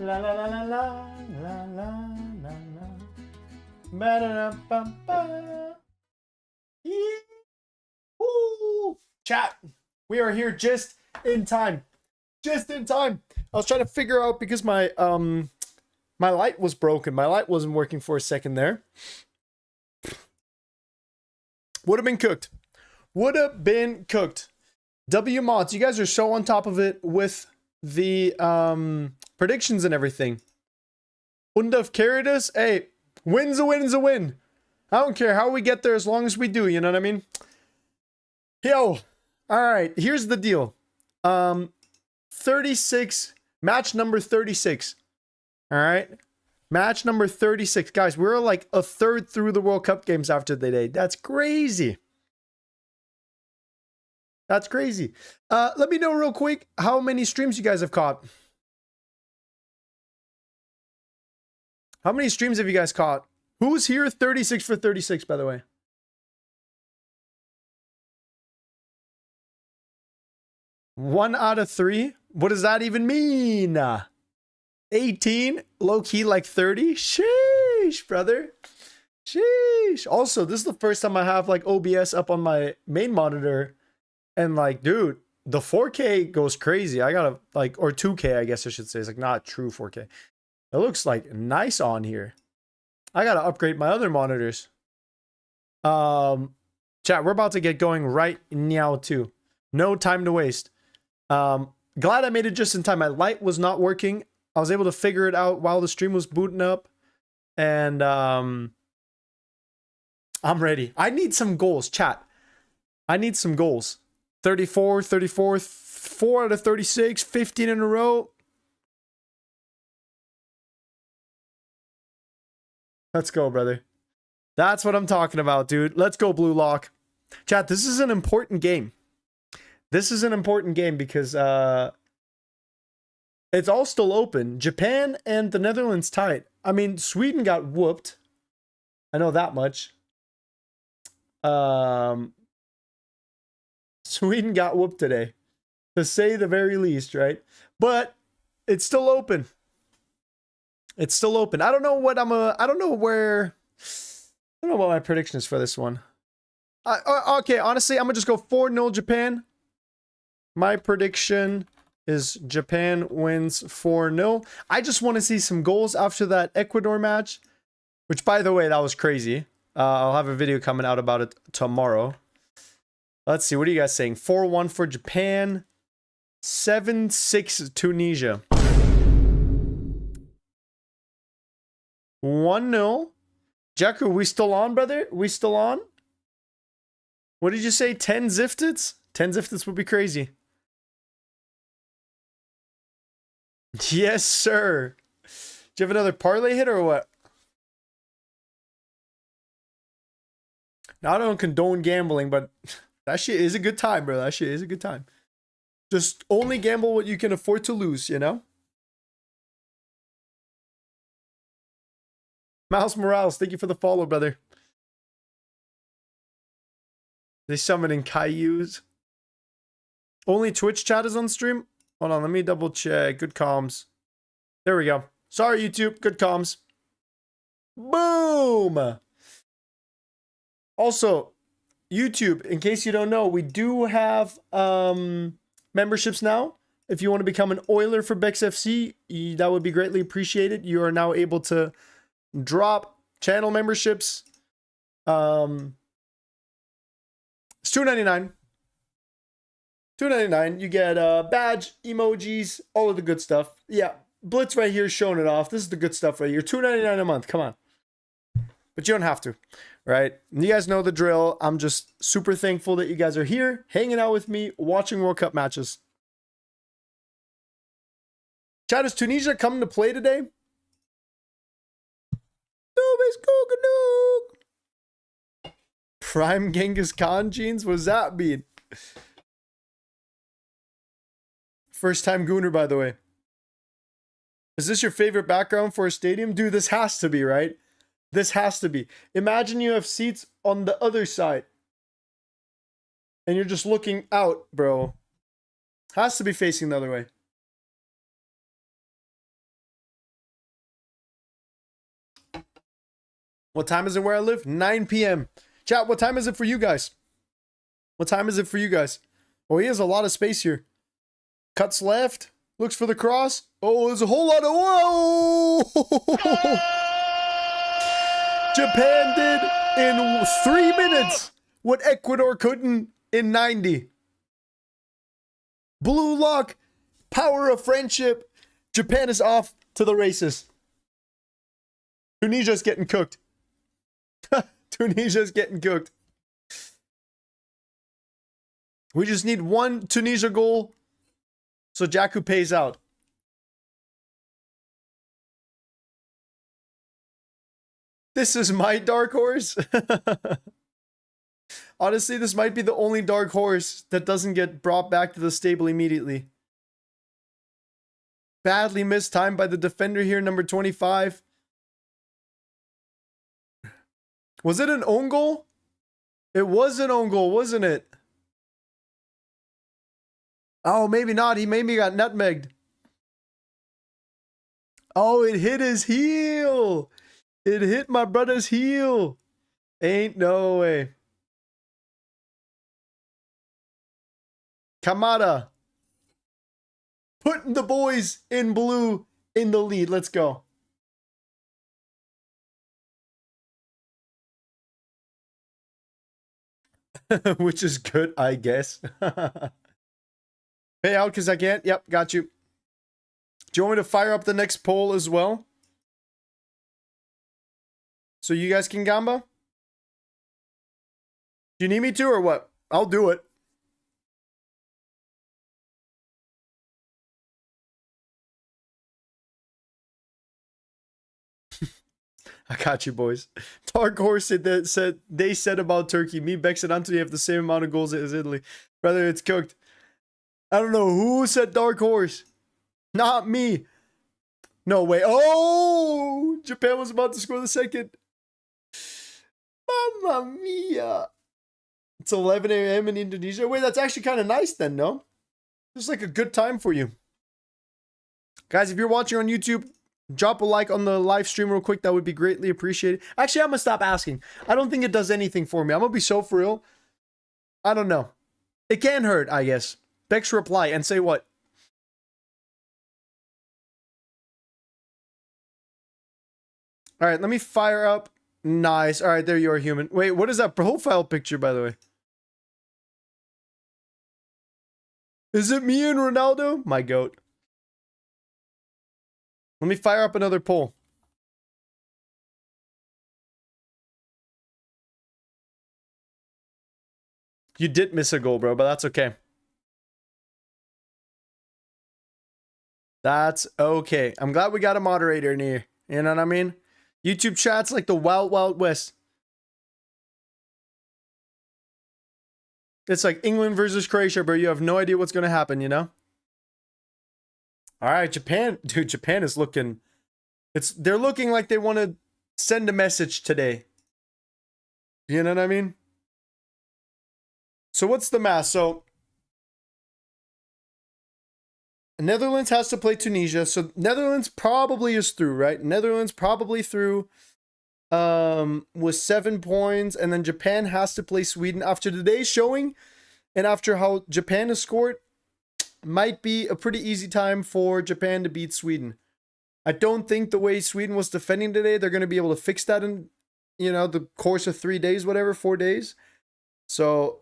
La la la la la la la la la. Ba-da-da-ba-ba. Woo! Chat, we are here just in time. Just in time. I was trying to figure out because my my light was broken. My light wasn't working for a second there. Would have been cooked. Would have been cooked. W mods, you guys are so on top of it with the predictions and everything. Wouldn't have carried us. Hey, win's a win is a win. I don't care how we get there as long as we do, you know what I mean? Yo, alright, here's the deal. 36, match number 36. Alright? Match number 36. Guys, we're like a third through the World Cup games after the day. That's crazy. That's crazy. Let me know real quick how many streams you guys have caught. How many streams have you guys caught? Who's here 36 for 36, by the way? One out of three? What does that even mean? 18? Low-key like 30? Sheesh, brother. Sheesh. Also, this is the first time I have like OBS up on my main monitor. And like, dude, the 4K goes crazy. I gotta like, or 2K, I guess I should say. It's like not true 4K. It looks like nice on here. I gotta upgrade my other monitors. Chat, we're about to get going right now too. No time to waste. Glad I made it just in time. My light was not working. I was able to figure it out while the stream was booting up. And I'm ready. I need some goals, chat. I need some goals. 34, 34, 4 out of 36, 15 in a row. Let's go, brother. That's what I'm talking about, dude. Let's go, Blue Lock. Chat, this is an important game. This is an important game because it's all still open. Japan and the Netherlands tied. I mean, Sweden got whooped. I know that much. Sweden got whooped today, to say the very least, right? But it's still open. It's still open. I don't know what I don't know where. I don't know what my prediction is for this one. Okay, honestly, I'm gonna just go 4-0 Japan. My prediction is Japan wins 4-0. I just want to see some goals after that Ecuador match, which, by the way, that was crazy. I'll have a video coming out about it tomorrow. Let's see. What are you guys saying? 4-1 for Japan. 7-6 Tunisia. 1-0. Jack, are we still on, brother? We still on? What did you say? 10 Ziftits? 10 Ziftits would be crazy. Yes, sir. Do you have another parlay hit or what? Now, I don't condone gambling, but that shit is a good time, bro. That shit is a good time. Just only gamble what you can afford to lose, you know? Mouse Morales, thank you for the follow, brother. They summoning Cailloux. Only Twitch chat is on stream? Hold on, let me double check. Good comms. There we go. Sorry, YouTube. Good comms. Boom! Also, YouTube, in case you don't know, we do have memberships now. If you want to become an Oiler for Bex FC, that would be greatly appreciated. You are now able to drop channel memberships. It's $2.99. $2.99. You get a badge, emojis, all of the good stuff. Yeah, Blitz right here showing it off. This is the good stuff right here. $2.99 a month. Come on. But you don't have to, right? You guys know the drill. I'm just super thankful that you guys are here, hanging out with me, watching World Cup matches. Chat, is Tunisia coming to play today? Prime Genghis Khan jeans? What does that mean? First time Gooner, by the way. Is this your favorite background for a stadium? Dude, this has to be, right? This has to be. Imagine you have seats on the other side. And you're just looking out, bro. Has to be facing the other way. What time is it where I live? 9 p.m. Chat, what time is it for you guys? What time is it for you guys? Oh, he has a lot of space here. Cuts left. Looks for the cross. Oh, there's a whole lot of... Whoa! Japan did in 3 minutes what Ecuador couldn't in 90. Blue lock. Power of friendship. Japan is off to the races. Tunisia's getting cooked. Tunisia's getting cooked. We just need one Tunisia goal so Jaku pays out. This is my dark horse. Honestly, this might be the only dark horse that doesn't get brought back to the stable immediately. Badly missed time by the defender here, number 25. Was it an own goal? It was an own goal, wasn't it? Oh, maybe not. He maybe got nutmegged. Oh, it hit his heel. It hit my brother's heel. Ain't no way. Kamada. Putting the boys in blue in the lead. Let's go. Which is good, I guess. Pay out because I can't. Yep, got you. Do you want me to fire up the next poll as well? So you guys can gamba? Do you need me to or what? I'll do it. I got you, boys. Dark Horse they said about Turkey. Me, Bex, and Anthony have the same amount of goals as Italy. Brother, it's cooked. I don't know who said Dark Horse. Not me. No way. Oh! Japan was about to score the second. Mamma mia. It's 11 a.m. in Indonesia. Wait, that's actually kind of nice then, no? It's like a good time for you. Guys, if you're watching on YouTube, drop a like on the live stream real quick. That would be greatly appreciated. Actually, I'm going to stop asking. I don't think it does anything for me. I'm going to be so for real. I don't know. It can hurt, I guess. Bex, reply and say what? All right, let me fire up. Nice. All right, there you are, human. Wait, what is that profile picture, by the way? Is it me and Ronaldo? My goat. Let me fire up another poll. You did miss a goal, bro, but that's okay. That's okay. I'm glad we got a moderator in here. You know what I mean? YouTube chat's like the wild, wild west. It's like England versus Croatia, bro. You have no idea what's going to happen, you know? All right, Japan. Dude, Japan is looking... They're looking like they want to send a message today. You know what I mean? So what's the math? So Netherlands has to play Tunisia. So Netherlands probably is through, right? Netherlands probably through with 7 points. And then Japan has to play Sweden. After today's showing and after how Japan has scored, might be a pretty easy time for Japan to beat Sweden. I don't think the way Sweden was defending today, they're going to be able to fix that in, you know, the course of 3 days, whatever, 4 days. So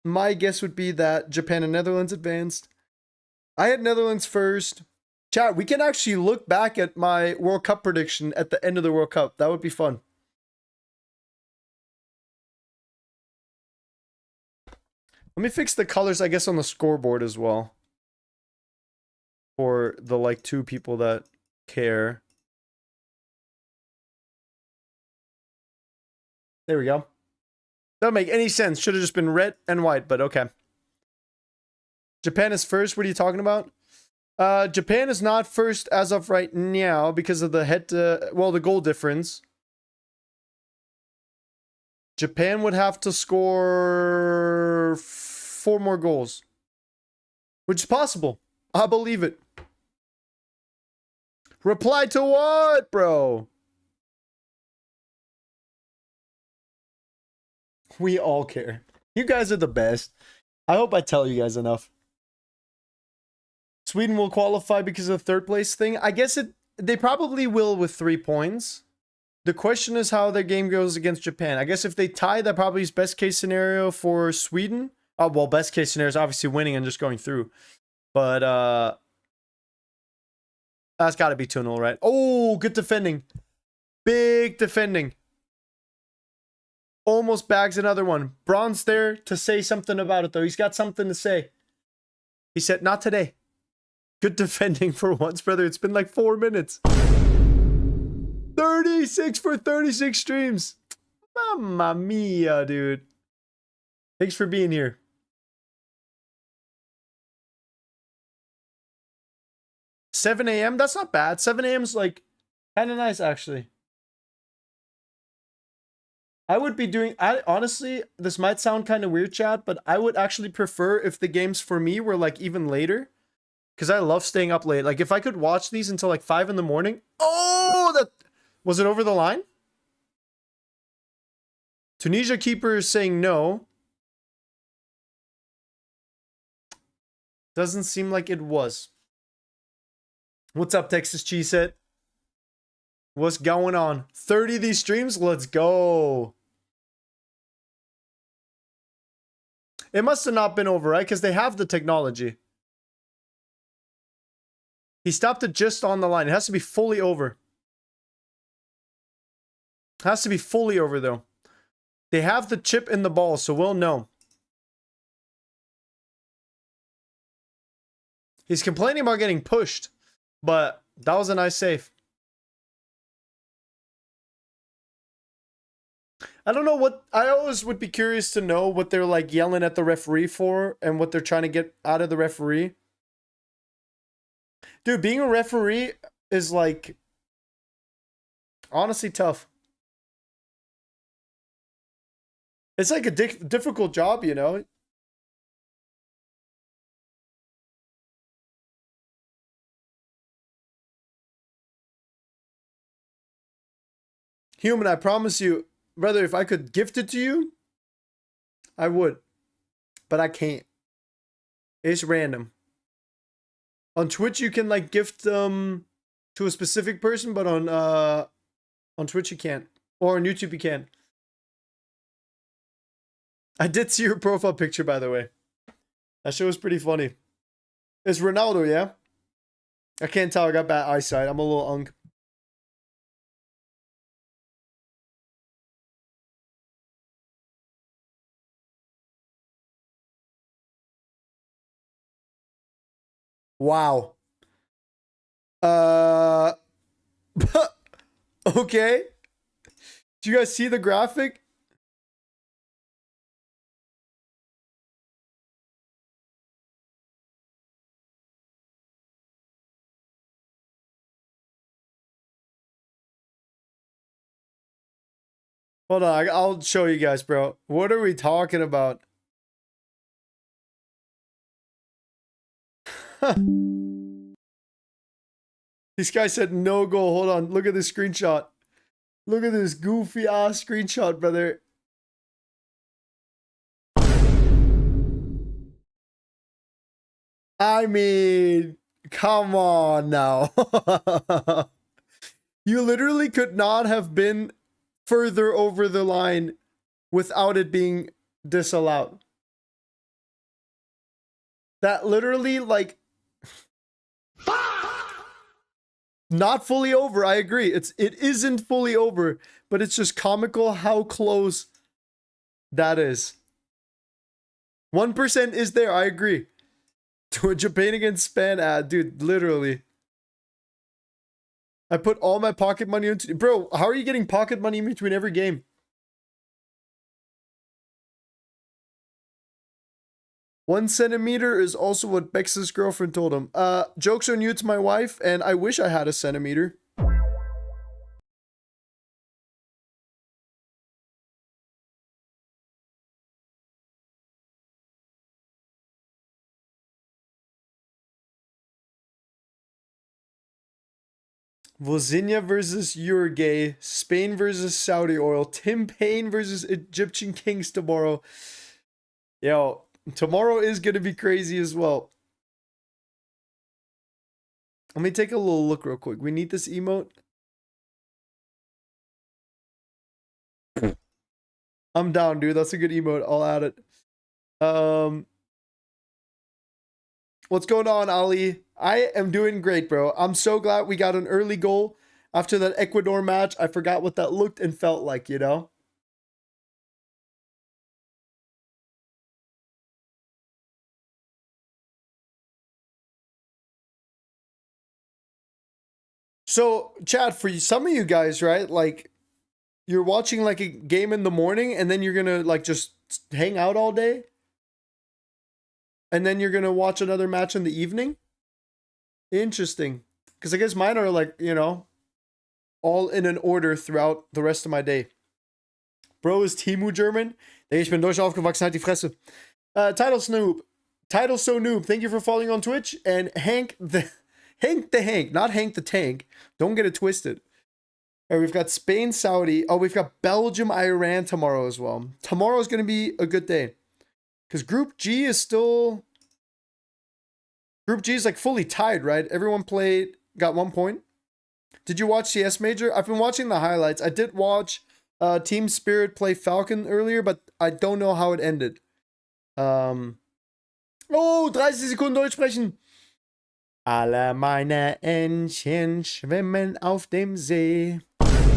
my guess would be that Japan and Netherlands advanced. I had Netherlands first. Chat, we can actually look back at my World Cup prediction at the end of the World Cup. That would be fun. Let me fix the colors, I guess, on the scoreboard as well. For the, like, 2 people that care. There we go. Doesn't make any sense. Should have just been red and white, but okay. Japan is first. What are you talking about? Japan is not first as of right now because of the the goal difference. Japan would have to score 4 more goals. Which is possible. I believe it. Reply to what, bro? We all care. You guys are the best. I hope I tell you guys enough. Sweden will qualify because of the 3rd place thing. I guess they probably will with 3 points. The question is how their game goes against Japan. I guess if they tie, that probably is best case scenario for Sweden. Oh, well, best case scenario is obviously winning and just going through. But that's got to be 2-0, right? Oh, good defending. Big defending. Almost bags another one. Braun's there to say something about it, though. He's got something to say. He said, not today. Good defending for once, brother. It's been like 4 minutes. 36 for 36 streams. Mamma mia, dude. Thanks for being here. $7 a.m.? That's not bad. 7 a.m. is like kind of nice, actually. I would be doing... honestly, this might sound kind of weird, chat, but I would actually prefer if the games for me were like even later. Because I love staying up late. Like if I could watch these until like 5 in the morning. Oh, that... Was it over the line? Tunisia keeper is saying no. Doesn't seem like it was. What's up, Texas Cheese Set? What's going on? 30 of these streams? Let's go. It must have not been over, right? Because they have the technology. He stopped it just on the line. It has to be fully over. It has to be fully over, though. They have the chip in the ball, so we'll know. He's complaining about getting pushed, but that was a nice save. I don't know what... I always would be curious to know what they're like yelling at the referee for and what they're trying to get out of the referee. Dude, being a referee is like... honestly tough. It's like a difficult job, you know? Human, I promise you, brother, if I could gift it to you, I would. But I can't. It's random. On Twitch, you can like gift them to a specific person, but on Twitch you can't. Or on YouTube you can. I did see your profile picture, by the way. That show was pretty funny. It's Ronaldo, yeah? I can't tell. I got bad eyesight. I'm a little unk. Wow. Okay. Do you guys see the graphic? Hold on, I'll show you guys, bro. What are we talking about? This guy said no goal. Hold on, look at this screenshot. Look at this goofy ass screenshot, brother. I mean, come on now. You literally could not have been further over the line without it being disallowed. That literally, like, not fully over. I agree. It isn't fully over, but it's just comical how close that is. 1% is there. I agree. To a Japan against Spain ad, dude. Literally. I put all my pocket money into... Bro, how are you getting pocket money in between every game? 1 centimeter is also what Bex's girlfriend told him. Jokes on you, it's my wife, and I wish I had a centimeter. Vozinha versus Uruguay, Spain versus Saudi oil, Tim Payne versus Egyptian Kings tomorrow. Yo, tomorrow is going to be crazy as well. Let me take a little look real quick. We need this emote. I'm down, dude. That's a good emote. I'll add it. What's going on, Ali? I am doing great, bro. I'm so glad we got an early goal after that Ecuador match. I forgot what that looked and felt like, you know? So, Chad, for some of you guys, right? Like, you're watching like a game in the morning and then you're gonna like just hang out all day? And then you're gonna watch another match in the evening? Interesting. Because I guess mine are like, you know, all in an order throughout the rest of my day. Bro, is Timu German? Nee, ich bin deutsch aufgewachsen, halt die Fresse. Title Snoop. Title So Noob, thank you for following on Twitch. And Hank, not Hank the Tank. Don't get it twisted. All right, we've got Spain, Saudi. Oh, we've got Belgium, Iran tomorrow as well. Tomorrow's going to be a good day. Because Group G is still... Group G is like fully tied, right? Everyone got 1 point. Did you watch CS Major? I've been watching the highlights. I did watch Team Spirit play Falcon earlier, but I don't know how it ended. Oh, 30 Sekunden Deutsch sprechen. Alle meine Entchen schwimmen auf dem See.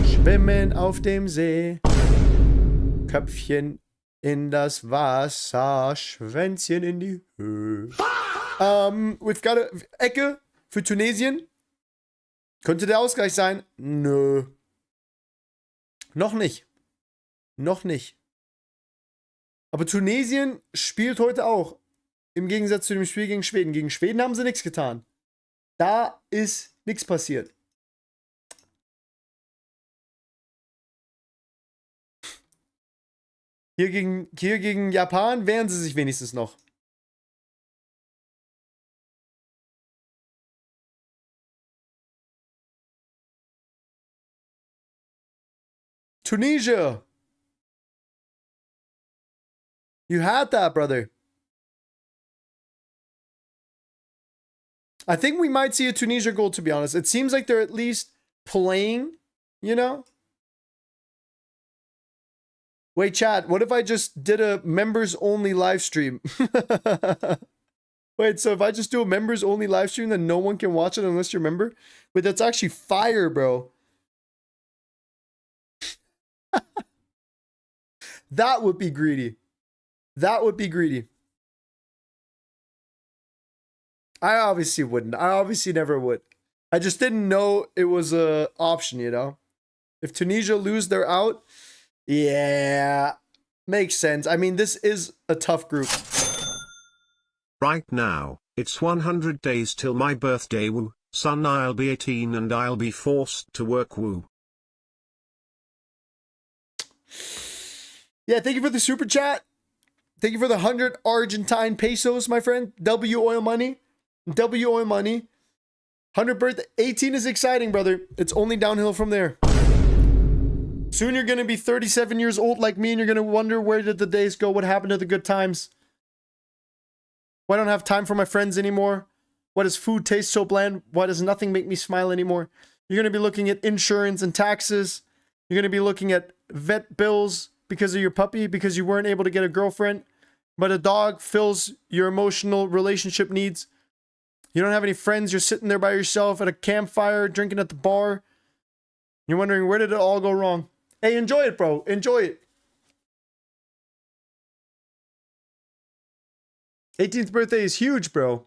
Schwimmen auf dem See. Köpfchen in das Wasser. Schwänzchen in die Höhe. We've got a Ecke für Tunesien. Könnte der Ausgleich sein? Nö. Noch nicht. Noch nicht. Aber Tunesien spielt heute auch. Im Gegensatz zu dem Spiel gegen Schweden. Gegen Schweden haben sie nichts getan. Da ist nichts passiert. Hier gegen Japan wehren sie sich wenigstens noch. Tunisia. You had that, brother. I think we might see a Tunisia goal, to be honest. It seems like they're at least playing, you know? Wait, chat, what if I just did a members-only live stream? Wait, so if I just do a members-only live stream, then no one can watch it unless you're a member? Wait, that's actually fire, bro. That would be greedy. That would be greedy. I obviously wouldn't. I obviously never would. I just didn't know it was an option, you know? If Tunisia lose, they're out. Yeah, makes sense. I mean, this is a tough group. Right now, it's 100 days till my birthday, woo. Son, I'll be 18 and I'll be forced to work, woo. Yeah, thank you for the super chat. Thank you for the 100 Argentine pesos, my friend. W oil money. W oil money. 100 birthday. 18 is exciting, brother. It's only downhill from there. Soon you're going to be 37 years old like me, and you're going to wonder, where did the days go? What happened to the good times? Why don't I have time for my friends anymore? Why does food taste so bland? Why does nothing make me smile anymore? You're going to be looking at insurance and taxes. You're going to be looking at vet bills because of your puppy, because you weren't able to get a girlfriend, but a dog fills your emotional relationship needs. You don't have any friends. You're sitting there by yourself at a campfire, drinking at the bar. You're wondering, where did it all go wrong? Hey, enjoy it, bro. Enjoy it. 18th birthday is huge, bro.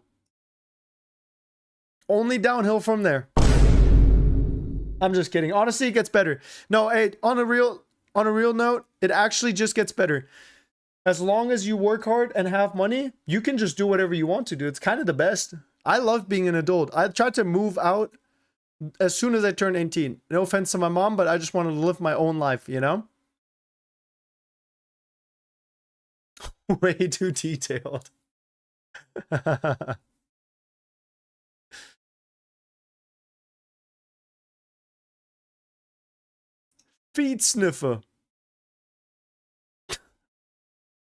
Only downhill from there. I'm just kidding. Honestly, it gets better. No, hey, on a real note, it actually just gets better. As long as you work hard and have money, you can just do whatever you want to do. It's kind of the best. I love being an adult. I tried to move out as soon as I turned 18. No offense to my mom, but I just wanted to live my own life, you know? Way too detailed. Feet sniffer.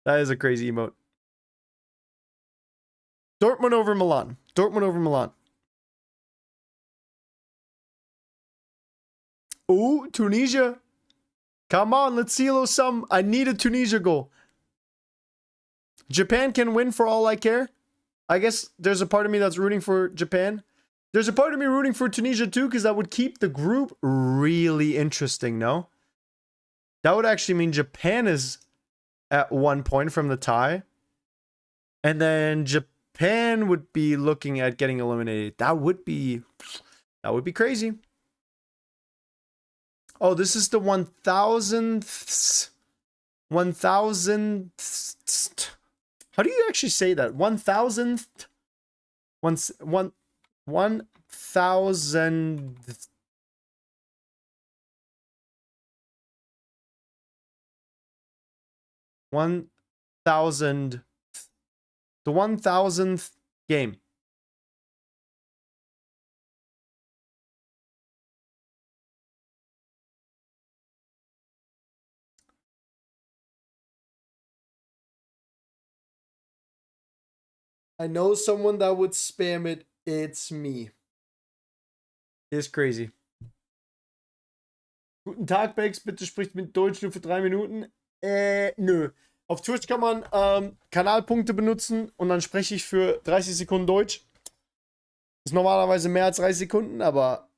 That is a crazy emote. Dortmund over Milan. Dortmund over Milan. Ooh, Tunisia. Come on, let's see a little something. I need a Tunisia goal. Japan can win for all I care. I guess there's a part of me that's rooting for Japan. There's a part of me rooting for Tunisia too, because that would keep the group really interesting, no? That would actually mean Japan is at 1 point from the tie. And then Japan would be looking at getting eliminated. That would be crazy. Oh, this is the 1000th. 1000th. How do you actually say that? 1000th. 1000th. 1000. The 1000th game. I know someone that would spam it. It's me. Ist crazy. Guten Tag, Bex. Bitte spricht mit Deutsch nur für 3 Minuten. Nö. Auf Twitch kann man Kanalpunkte benutzen und dann spreche ich für 30 Sekunden Deutsch. Ist normalerweise mehr als 30 Sekunden, aber.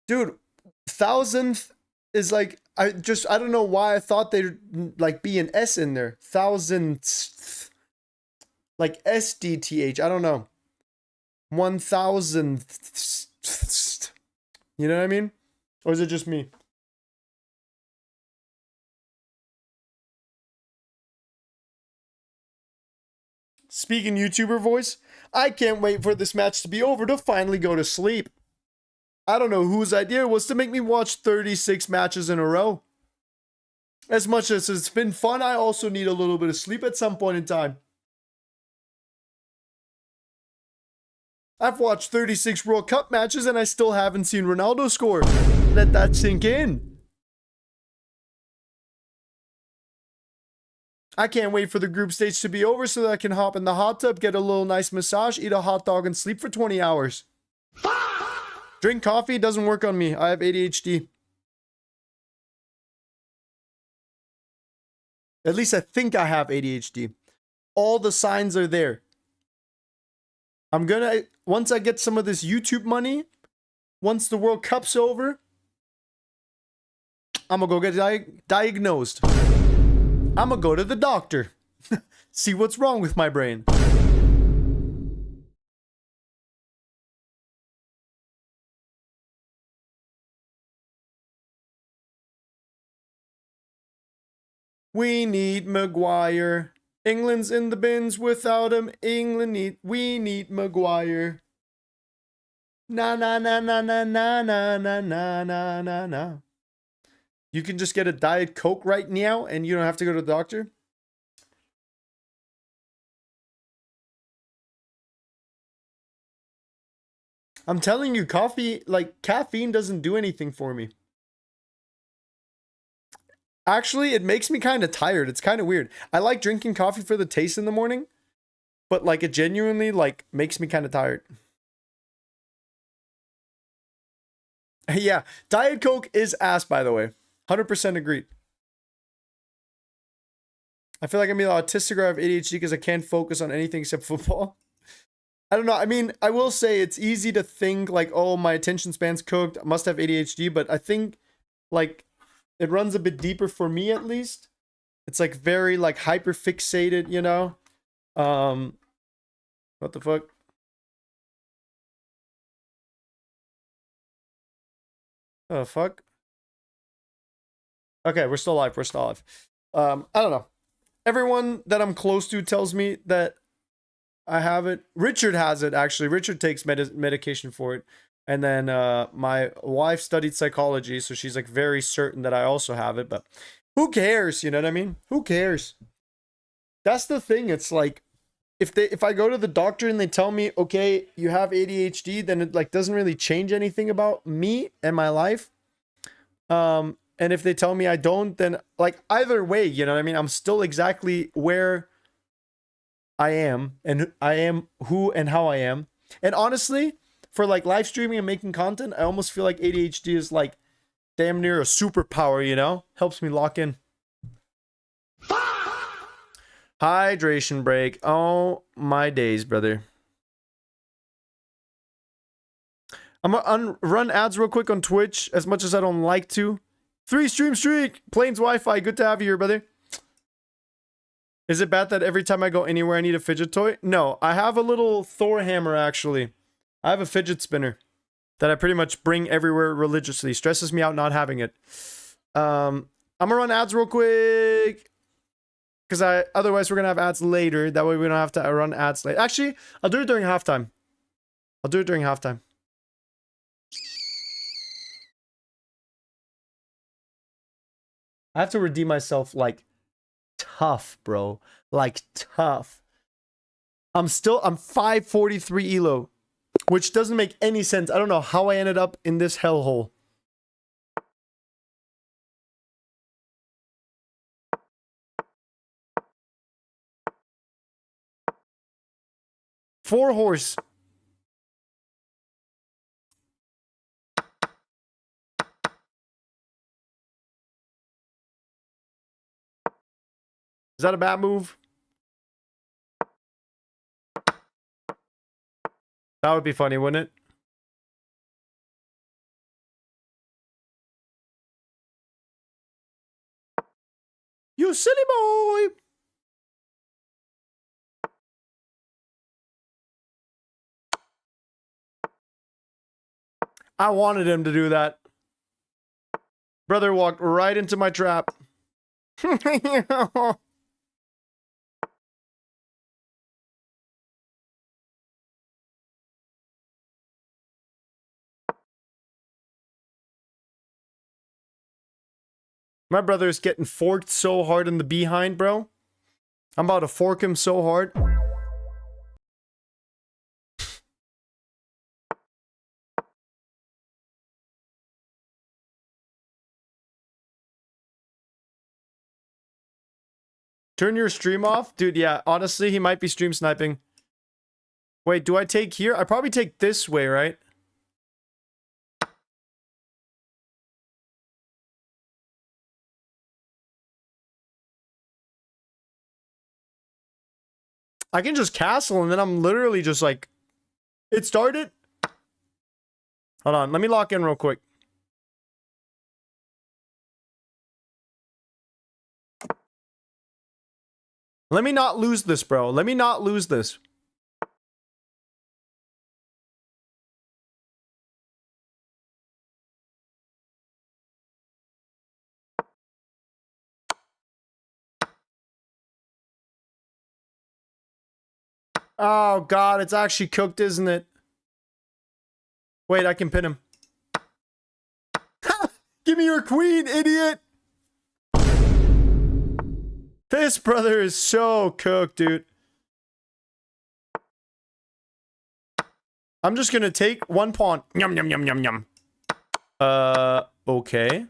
Dude, 1000th is like. I don't know why I thought there'd like be an S in there. 1000th. Like SDTH. I don't know. 1000th. You know what I mean? Or is it just me? Speaking YouTuber voice, I can't wait for this match to be over to finally go to sleep. I don't know whose idea it was to make me watch 36 matches in a row. As much as it's been fun, I also need a little bit of sleep at some point in time. I've watched 36 World Cup matches and I still haven't seen Ronaldo score. Let that sink in. I can't wait for the group stage to be over so that I can hop in the hot tub, get a little nice massage, eat a hot dog, and sleep for 20 hours. Drink coffee doesn't work on me. I have ADHD. At least I think I have ADHD. All the signs are there. I'm gonna, once I get some of this YouTube money, once the World Cup's over, I'm gonna go get diagnosed. I'm gonna go to the doctor. See what's wrong with my brain. We need Maguire. England's in the bins without him. We need Maguire. Na na na na na na na na na na na. You can just get a Diet Coke right now and you don't have to go to the doctor. I'm telling you, coffee, like caffeine doesn't do anything for me. Actually, it makes me kind of tired. It's kind of weird. I like drinking coffee for the taste in the morning, but like it genuinely like makes me kind of tired. Yeah, Diet Coke is ass, by the way. 100% agreed. I feel like I'm either autistic or I have ADHD because I can't focus on anything except football. I don't know. I mean, I will say it's easy to think like, oh, my attention span's cooked. I must have ADHD, but I think like it runs a bit deeper for me at least. It's like very like hyper fixated, you know? What the fuck? Oh fuck. Okay, we're still live. We're still live. I don't know. Everyone that I'm close to tells me that I have it. Richard has it, actually. Richard takes medication for it. And then my wife studied psychology, so she's like very certain that I also have it. But who cares? You know what I mean? Who cares? That's the thing. It's like if I go to the doctor and they tell me, okay, you have ADHD, then it like doesn't really change anything about me and my life. And if they tell me I don't, then like either way, you know what I mean? I'm still exactly where I am and I am who and how I am. And honestly, for like live streaming and making content, I almost feel like ADHD is like damn near a superpower, you know? Helps me lock in. Hydration break. Oh my days, brother. I'm gonna run ads real quick on Twitch as much as I don't like to. 3 stream streak. Plains Wi-Fi. Good to have you here, brother. Is it bad that every time I go anywhere I need a fidget toy? No, I have a little Thor hammer actually. I have a fidget spinner that I pretty much bring everywhere religiously. Stresses me out not having it. I'm gonna run ads real quick because otherwise we're gonna have ads later. That way we don't have to run ads later. Actually, I'll do it during halftime. I'll do it during halftime. I have to redeem myself like tough, bro. Like tough. I'm 543 elo, which doesn't make any sense. I don't know how I ended up in this hellhole. Four horse. Is that a bad move? That would be funny, wouldn't it? You silly boy! I wanted him to do that. Brother walked right into my trap. My brother is getting forked so hard in the behind, bro. I'm about to fork him so hard. Turn your stream off? Dude, yeah, honestly, he might be stream sniping. Wait, do I take here? I probably take this way, right? I can just castle and then I'm literally just like... It started? Hold on, let me lock in real quick. Let me not lose this, bro. Let me not lose this. Oh, God, it's actually cooked, isn't it? Wait, I can pin him. Give me your queen, idiot! This brother is so cooked, dude. I'm just gonna take one pawn. Yum, yum, yum, yum, yum. Okay.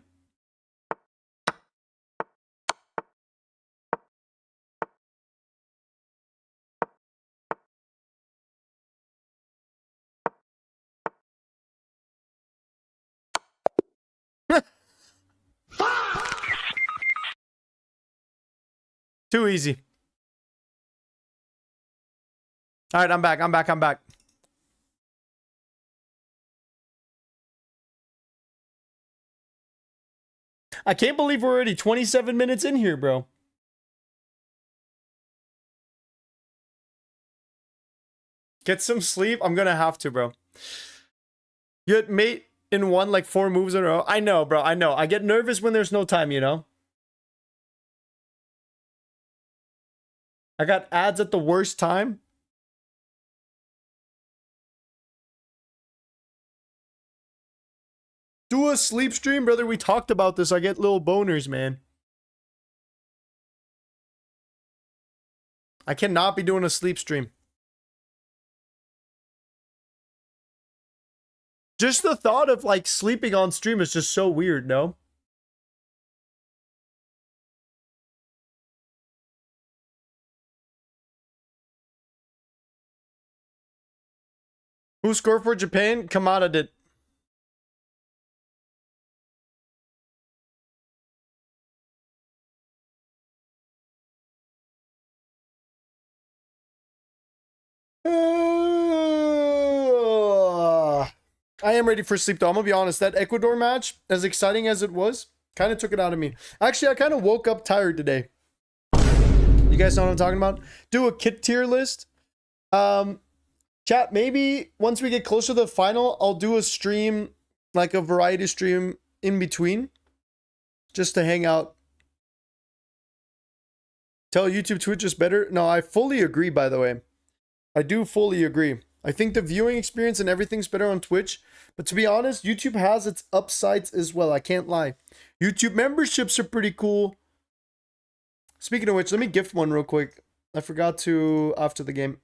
Too easy. All right, I'm back. I'm back. I'm back. I can't believe we're already 27 minutes in here, bro. Get some sleep. I'm gonna have to, bro. You had mate in one like 4 moves in a row. I know, bro. I know. I get nervous when there's no time, you know? I got ads at the worst time. Do a sleep stream, brother. We talked about this. I get little boners, man. I cannot be doing a sleep stream. Just the thought of like sleeping on stream is just so weird, no? Who scored for Japan? Kamada did. I am ready for sleep though. I'm gonna be honest. That Ecuador match, as exciting as it was, kind of took it out of me. Actually, I kind of woke up tired today. You guys know what I'm talking about? Do a kit tier list. Chat, maybe once we get closer to the final, I'll do a stream, like a variety stream in between. Just to hang out. Tell YouTube Twitch is better. No, I fully agree, by the way. I do fully agree. I think the viewing experience and everything's better on Twitch. But to be honest, YouTube has its upsides as well. I can't lie. YouTube memberships are pretty cool. Speaking of which, let me gift one real quick. I forgot to after the game.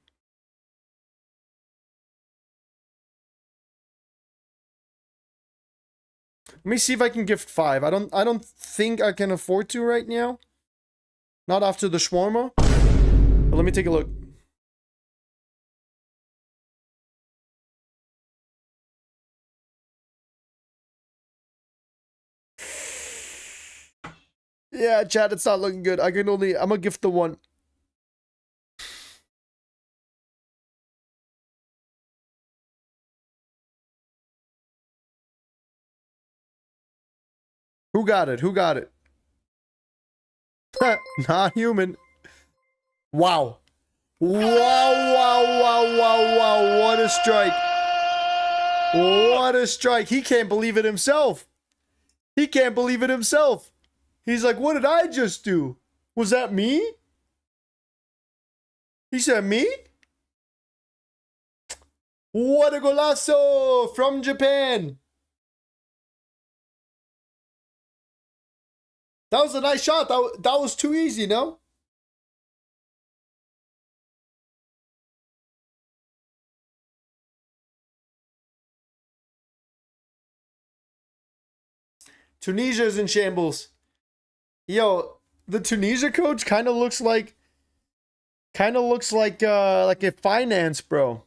Let me see if I can gift 5. I don't think I can afford to right now. Not after the shawarma. But let me take a look. Yeah, chat, it's not looking good. I'm gonna gift the 1. Who got it? Who got it? Not human. Wow. Wow. What a strike. What a strike. He can't believe it himself. He can't believe it himself. He's like, what did I just do? Was that me? He said, me? What a golazo from Japan. That was a nice shot. That was too easy, no? Tunisia is in shambles. Yo, the Tunisia coach kind of looks like a finance bro.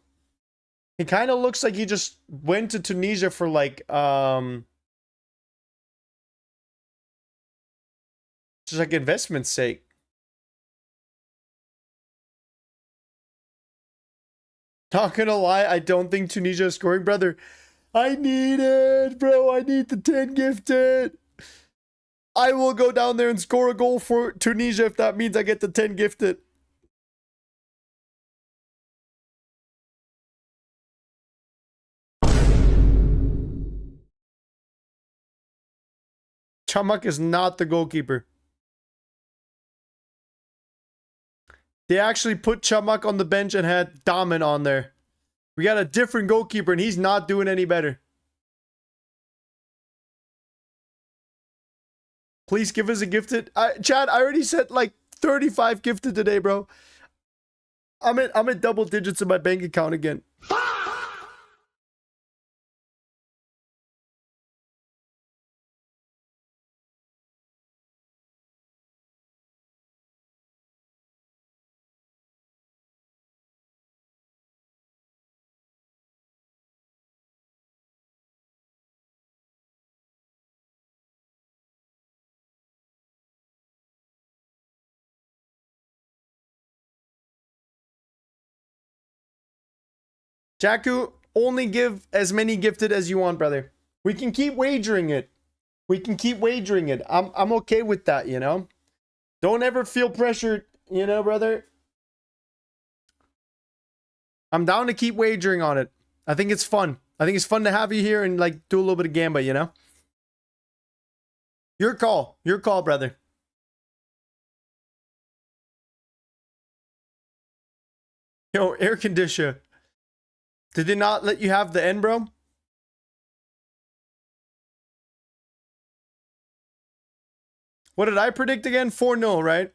He kind of looks like he just went to Tunisia for like just like investment's sake. Not gonna lie, I don't think Tunisia is scoring, brother. I need it, bro. I need the 10 gifted. I will go down there and score a goal for Tunisia if that means I get the 10 gifted. Chamak is not the goalkeeper. They actually put Chamak on the bench and had Damen on there. We got a different goalkeeper and he's not doing any better. Please give us a gifted. Chad, I already said like 35 gifted today, bro. I'm at double digits in my bank account again. Jakku, only give as many gifted as you want, brother. We can keep wagering it. We can keep wagering it. I'm okay with that, you know? Don't ever feel pressured, you know, brother? I'm down to keep wagering on it. I think it's fun. I think it's fun to have you here and like do a little bit of gamba, you know? Your call. Your call, brother. Yo, air conditioner. Did they not let you have the N, bro? What did I predict again? 4-0, right?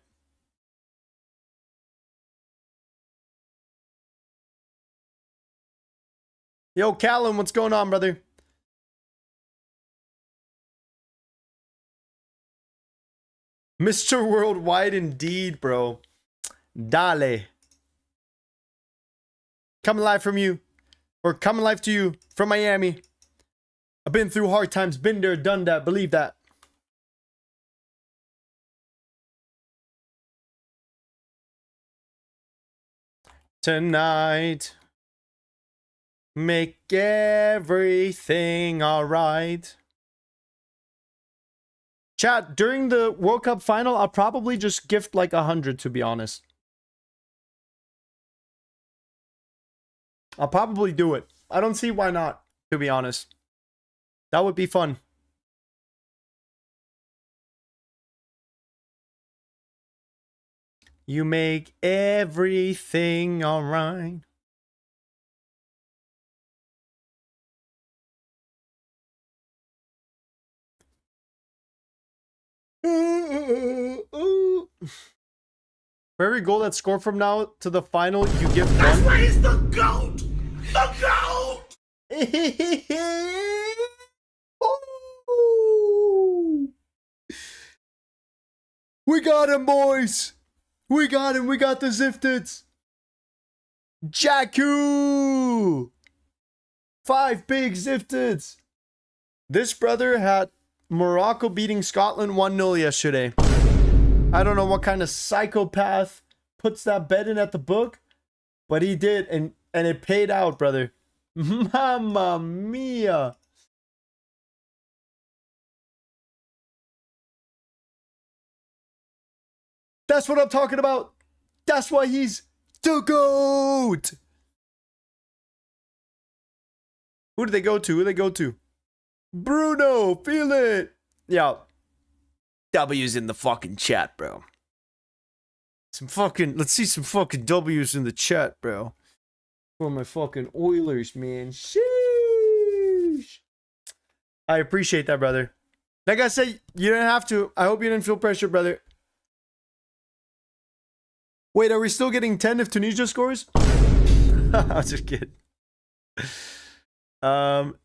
Yo, Callum, what's going on, brother? Mr. Worldwide indeed, bro. Dale. Coming live from you. Or coming live to you from Miami. I've been through hard times. Been there, done that. Believe that. Tonight. Make everything alright. Chat, during the World Cup final, I'll probably just gift like 100, to be honest. I'll probably do it. I don't see why not, to be honest. That would be fun. You make everything alright. For every goal that's scored from now to the final, you give one. That's why he's the GOAT! The GOAT! We got him, boys! We got him! We got the Zifteds! Jakku! 5 big Zifteds! This brother had Morocco beating Scotland 1-0 yesterday. I don't know what kind of psychopath puts that bet in at the book, but he did, and it paid out, brother. Mamma mia. That's what I'm talking about. That's why he's the GOAT. Who did they go to? Who did they go to? Bruno, feel it. Yeah. W's in the fucking chat, bro. Let's see some fucking W's in the chat, bro. For my fucking Oilers, man. Sheesh. I appreciate that, brother. Like I said, you didn't have to. I hope you didn't feel pressure, brother. Wait, are we still getting 10 if Tunisia scores? I'm just kidding.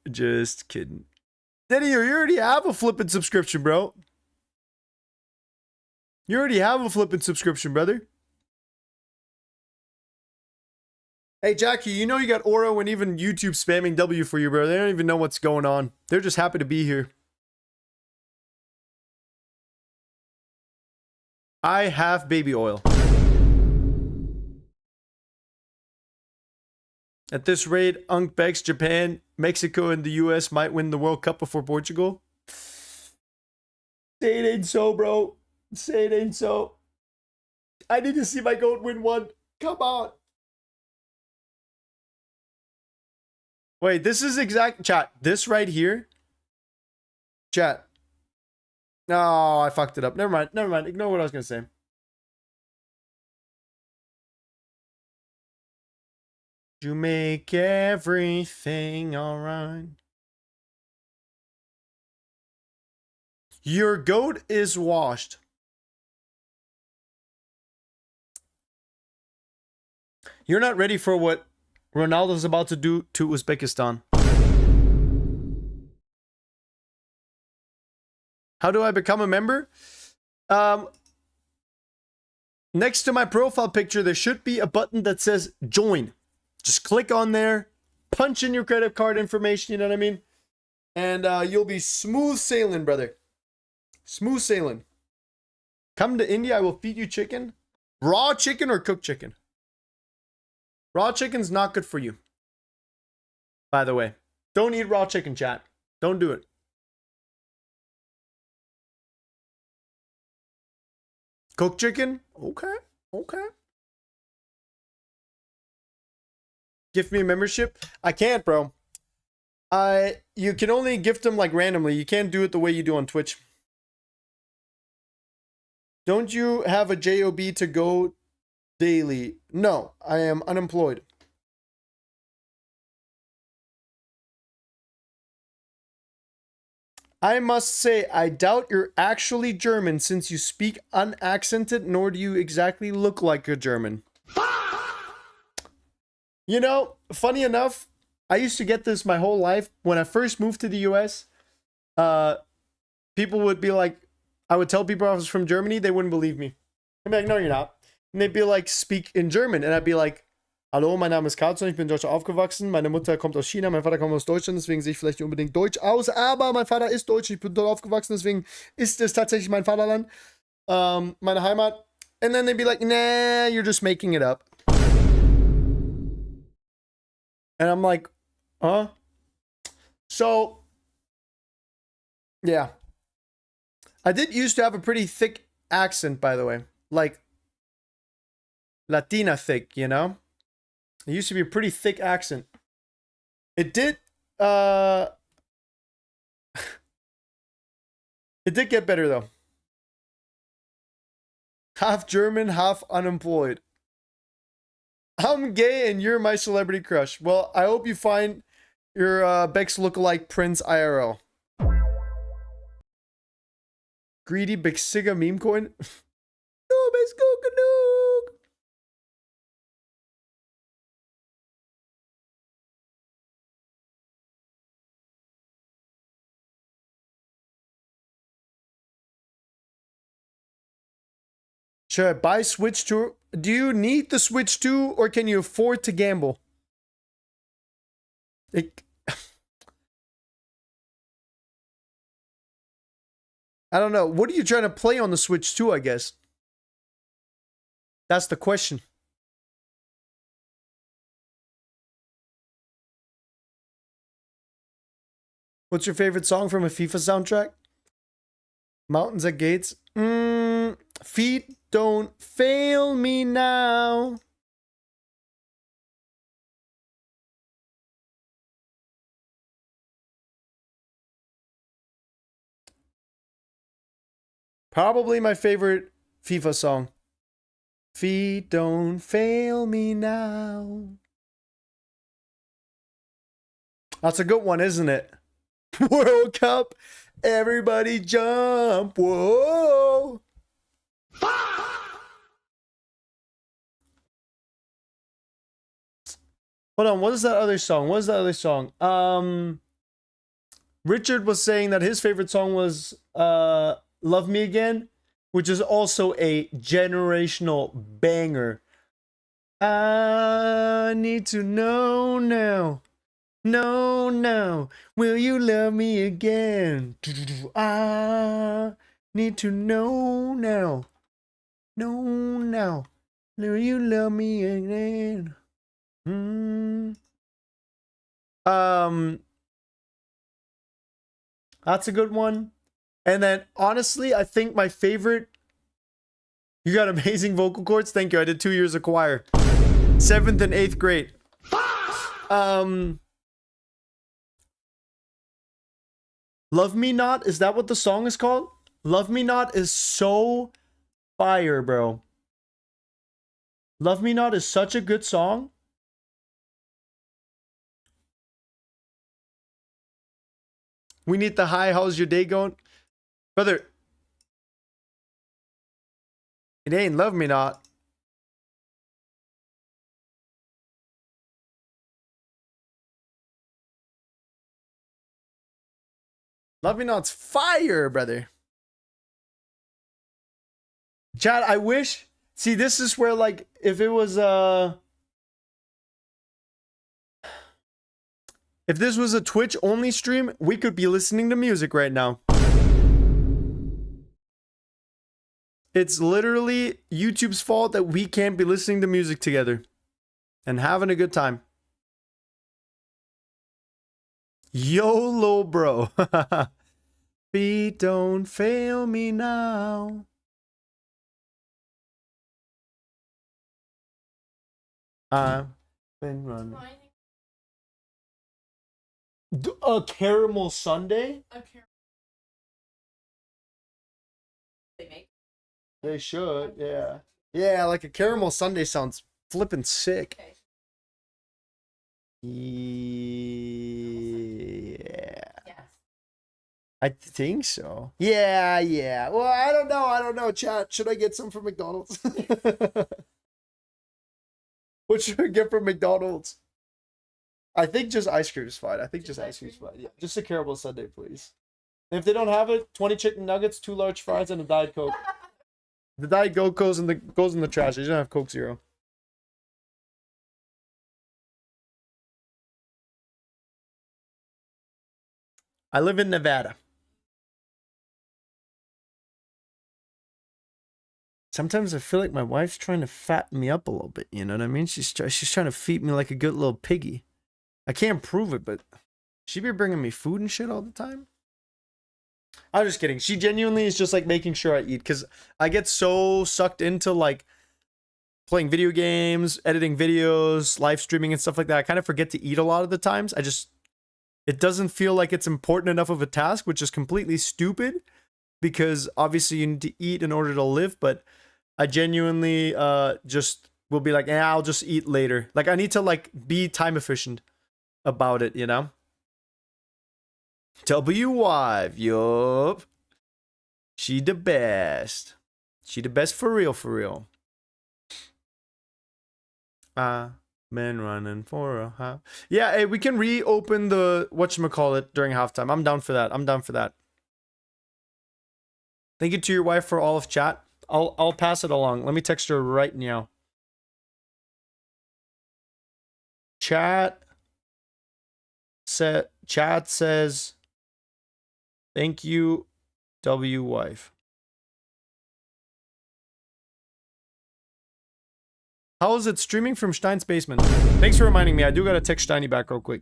Just kidding. Denny, you already have a flippin' subscription, bro. You already have a flippin' subscription, brother. Hey, Jackie, you know you got Oro and even YouTube spamming W for you, bro. They don't even know what's going on. They're just happy to be here. I have baby oil. At this rate, Unk begs Japan, Mexico, and the US might win the World Cup before Portugal. Say it ain't so, bro. Say it ain't so. I need to see my goat win one. Come on. Wait, this is exact chat. This right here. Chat. No, I fucked it up. Never mind. Never mind. Ignore what I was going to say. You make everything alright. Your goat is washed. You're not ready for what Ronaldo's about to do to Uzbekistan. How do I become a member? Next to my profile picture, there should be a button that says join. Just click on there, punch in your credit card information, you know what I mean? And you'll be smooth sailing, brother. Smooth sailing. Come to India, I will feed you chicken. Raw chicken or cooked chicken? Raw chicken's not good for you. By the way. Don't eat raw chicken, chat. Don't do it. Cooked chicken? Okay. Okay. Gift me a membership? I can't, bro. You can only gift them like randomly. You can't do it the way you do on Twitch. Don't you have a job to go daily? No, I am unemployed. I must say, I doubt you're actually German since you speak unaccented, nor do you exactly look like a German. You know, funny enough, I used to get this my whole life. When I first moved to the US, people would be like, I would tell people I was from Germany, they wouldn't believe me. I'd be like, no, you're not. And they'd be like, speak in German. And I'd be like, hallo, mein Name ist Carlson, ich bin in Deutschland aufgewachsen. Meine Mutter kommt aus China, mein Vater kommt aus Deutschland, deswegen sehe ich vielleicht nicht unbedingt deutsch aus. Aber mein Vater ist deutsch, ich bin dort aufgewachsen, deswegen ist es tatsächlich mein Vaterland. Meine Heimat. And then they'd be like, nah, you're just making it up. And I'm like, huh? So, yeah. I did used to have a pretty thick accent, by the way. Like, Latina thick, you know? It used to be a pretty thick accent. It did, it did get better, though. Half German, half unemployed. I'm gay and you're my celebrity crush. Well, I hope you find your Bex lookalike Prince IRL. Greedy Bexiga meme coin. No, Bex Cook. Should I buy Switch 2? Do you need the Switch 2 or can you afford to gamble? I don't know. What are you trying to play on the Switch 2, I guess? That's the question. What's your favorite song from a FIFA soundtrack? Mountains at Gates. Feet don't fail me now. Probably my favorite FIFA song. Feet don't fail me now. That's a good one, isn't it? World Cup. Everybody jump. Whoa. Hold on, what is that other song? What is that other song? Richard was saying that his favorite song was Love Me Again, which is also a generational banger. I need to know now. No, no. Will you love me again? I need to know now. No, now. Will you love me again? That's a good one. And then honestly, I think my favorite. You got amazing vocal cords. Thank you. I did 2 years of choir. 7th and 8th grade. Love Me Not, is that what the song is called? Love Me Not is so fire, bro. Love Me Not is such a good song. We need the hi, how's your day going? Brother, it ain't Love Me Not. Love Me Not's fire, brother. Chad, I wish. See, this is where, like, if it was if this was a Twitch only stream, we could be listening to music right now. It's literally YouTube's fault that we can't be listening to music together and having a good time. YOLO, bro. Feet don't fail me now. I've been running. A caramel sundae? They should, yeah. Yeah, like a caramel sundae sounds flippin' sick. Okay. Yeah. Yes. I think so. Yeah. Well, I don't know. Chat, should I get some from McDonald's? What should I get from McDonald's? I think just ice cream is fine. I think just ice cream is fine. Yeah, just a caramel sundae, please. And if they don't have it, 20 chicken nuggets, 2 large fries, and a Diet Coke. The Diet Coke goes in the trash. They don't have Coke Zero. I live in Nevada. Sometimes I feel like my wife's trying to fatten me up a little bit. You know what I mean? She's trying to feed me like a good little piggy. I can't prove it, but she be bringing me food and shit all the time. I'm just kidding. She genuinely is just like making sure I eat, because I get so sucked into like playing video games, editing videos, live streaming and stuff like that. I kind of forget to eat a lot of the times. It doesn't feel like it's important enough of a task, which is completely stupid, because obviously you need to eat in order to live. But I genuinely just will be like, I'll just eat later. Like I need to like be time efficient about it, you know? W-Wife, yup. She the best. She the best for real. Been running for a half. Yeah, hey, we can reopen the whatchamacallit during halftime. I'm down for that. Thank you to your wife for all of chat. I'll pass it along. Let me text her right now. Chat says thank you, W-Wife. How is it streaming from Stein's basement? Thanks for reminding me. I do gotta text Steiny back real quick.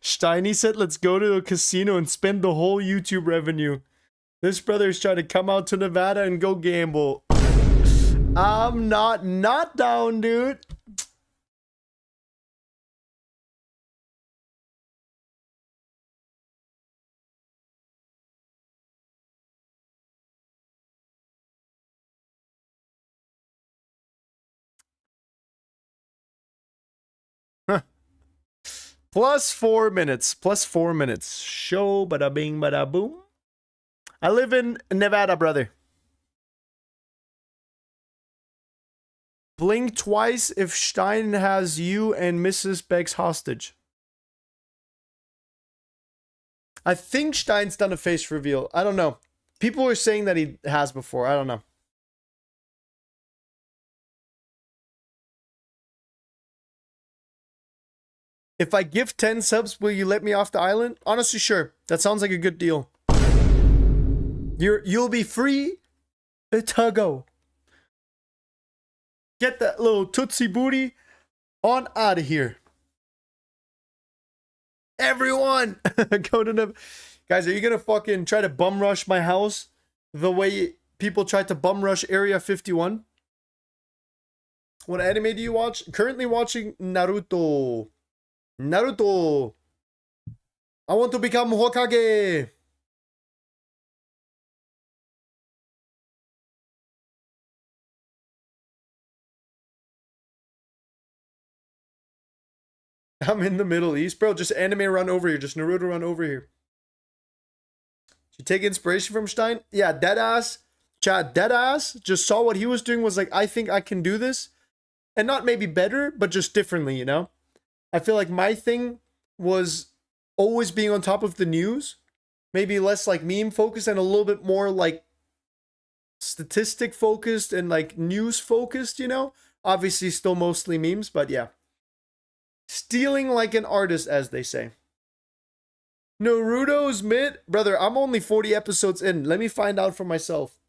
Steiny said, let's go to a casino and spend the whole YouTube revenue. This brother's trying to come out to Nevada and go gamble. I'm not down, dude. Plus 4 minutes. Show bada bing bada boom. I live in Nevada, brother. Blink twice if Stein has you and Mrs. Beggs hostage. I think Stein's done a face reveal. I don't know. People are saying that he has before. I don't know. If I give 10 subs, will you let me off the island? Honestly, sure. That sounds like a good deal. You'll be free to go. Get that little Tootsie Booty on out of here. Everyone, go to the... Guys, are you going to fucking try to bum rush my house the way people tried to bum rush Area 51? What anime do you watch? Currently watching Naruto. Naruto. I want to become Hokage. I'm in the Middle East, bro. Just anime run over here. Just Naruto run over here. Did you take inspiration from Stein? Yeah, deadass. Chat, deadass. Just saw what he was doing, was like, I think I can do this. And not maybe better, but just differently, you know? I feel like my thing was always being on top of the news. Maybe less like meme focused and a little bit more like statistic focused and like news focused, you know? Obviously still mostly memes, but yeah. Stealing like an artist, as they say. Naruto's mid? Brother, I'm only 40 episodes in. Let me find out for myself.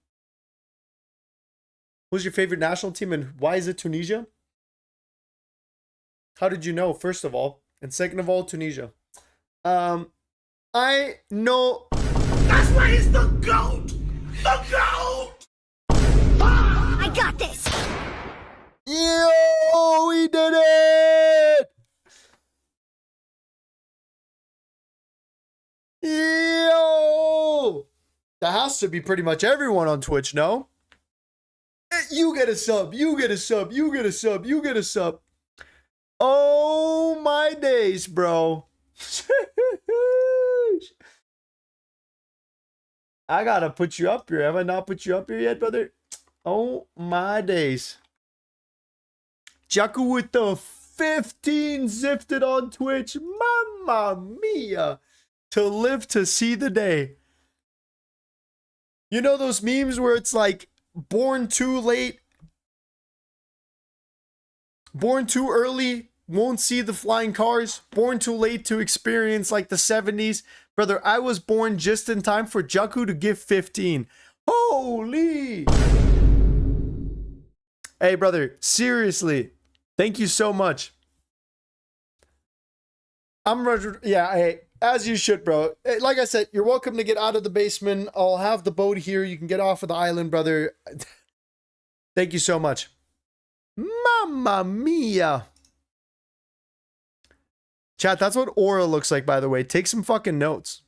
Who's your favorite national team and why is it Tunisia? How did you know, first of all? And second of all, Tunisia. I know... That's why he's the GOAT! The GOAT! I got this! Yo, we did it! Yo! That has to be pretty much everyone on Twitch, no? You get a sub, you get a sub, you get a sub, you get a sub. Oh my days, bro. I gotta put you up here. Have I not put you up here yet, brother? Oh my days. Jaku with the 15 zifted on Twitch. Mamma mia. To live to see the day. You know those memes where it's like, born too late, born too early, won't see the flying cars, born too late to experience like the 70s. Brother, I was born just in time for Jaku to give 15. Holy! Hey, brother, seriously, thank you so much. I'm Roger. Yeah, hey, as you should, bro. Hey, like I said, you're welcome to get out of the basement. I'll have the boat here. You can get off of the island, brother. Thank you so much. Mamma mia. Chat, that's what aura looks like, by the way. Take some fucking notes.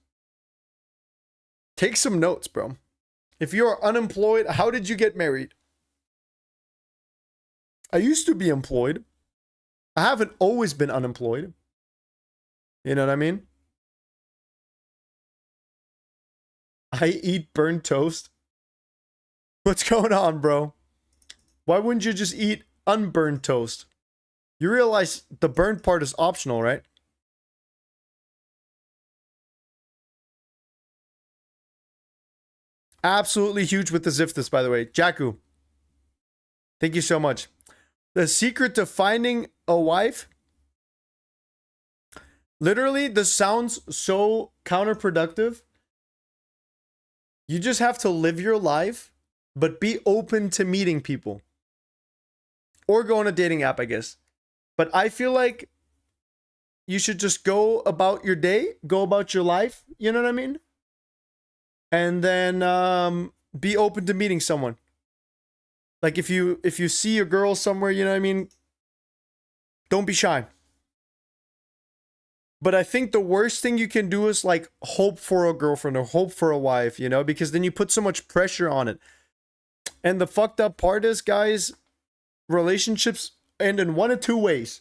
Take some notes, bro. If you're unemployed, how did you get married? I used to be employed. I haven't always been unemployed. You know what I mean? I eat burnt toast. What's going on, bro? Why wouldn't you just eat unburned toast? You realize the burnt part is optional, right? Absolutely huge with the Ziftis, by the way. Jaku, thank you so much. The secret to finding a wife? Literally, this sounds so counterproductive. You just have to live your life, but be open to meeting people. Or go on a dating app, I guess. But I feel like you should just go about your day, go about your life, you know what I mean? And then be open to meeting someone. Like if you see a girl somewhere, you know what I mean? Don't be shy. But I think the worst thing you can do is like hope for a girlfriend or hope for a wife, you know, because then you put so much pressure on it. And the fucked up part is, guys, relationships end in one of two ways.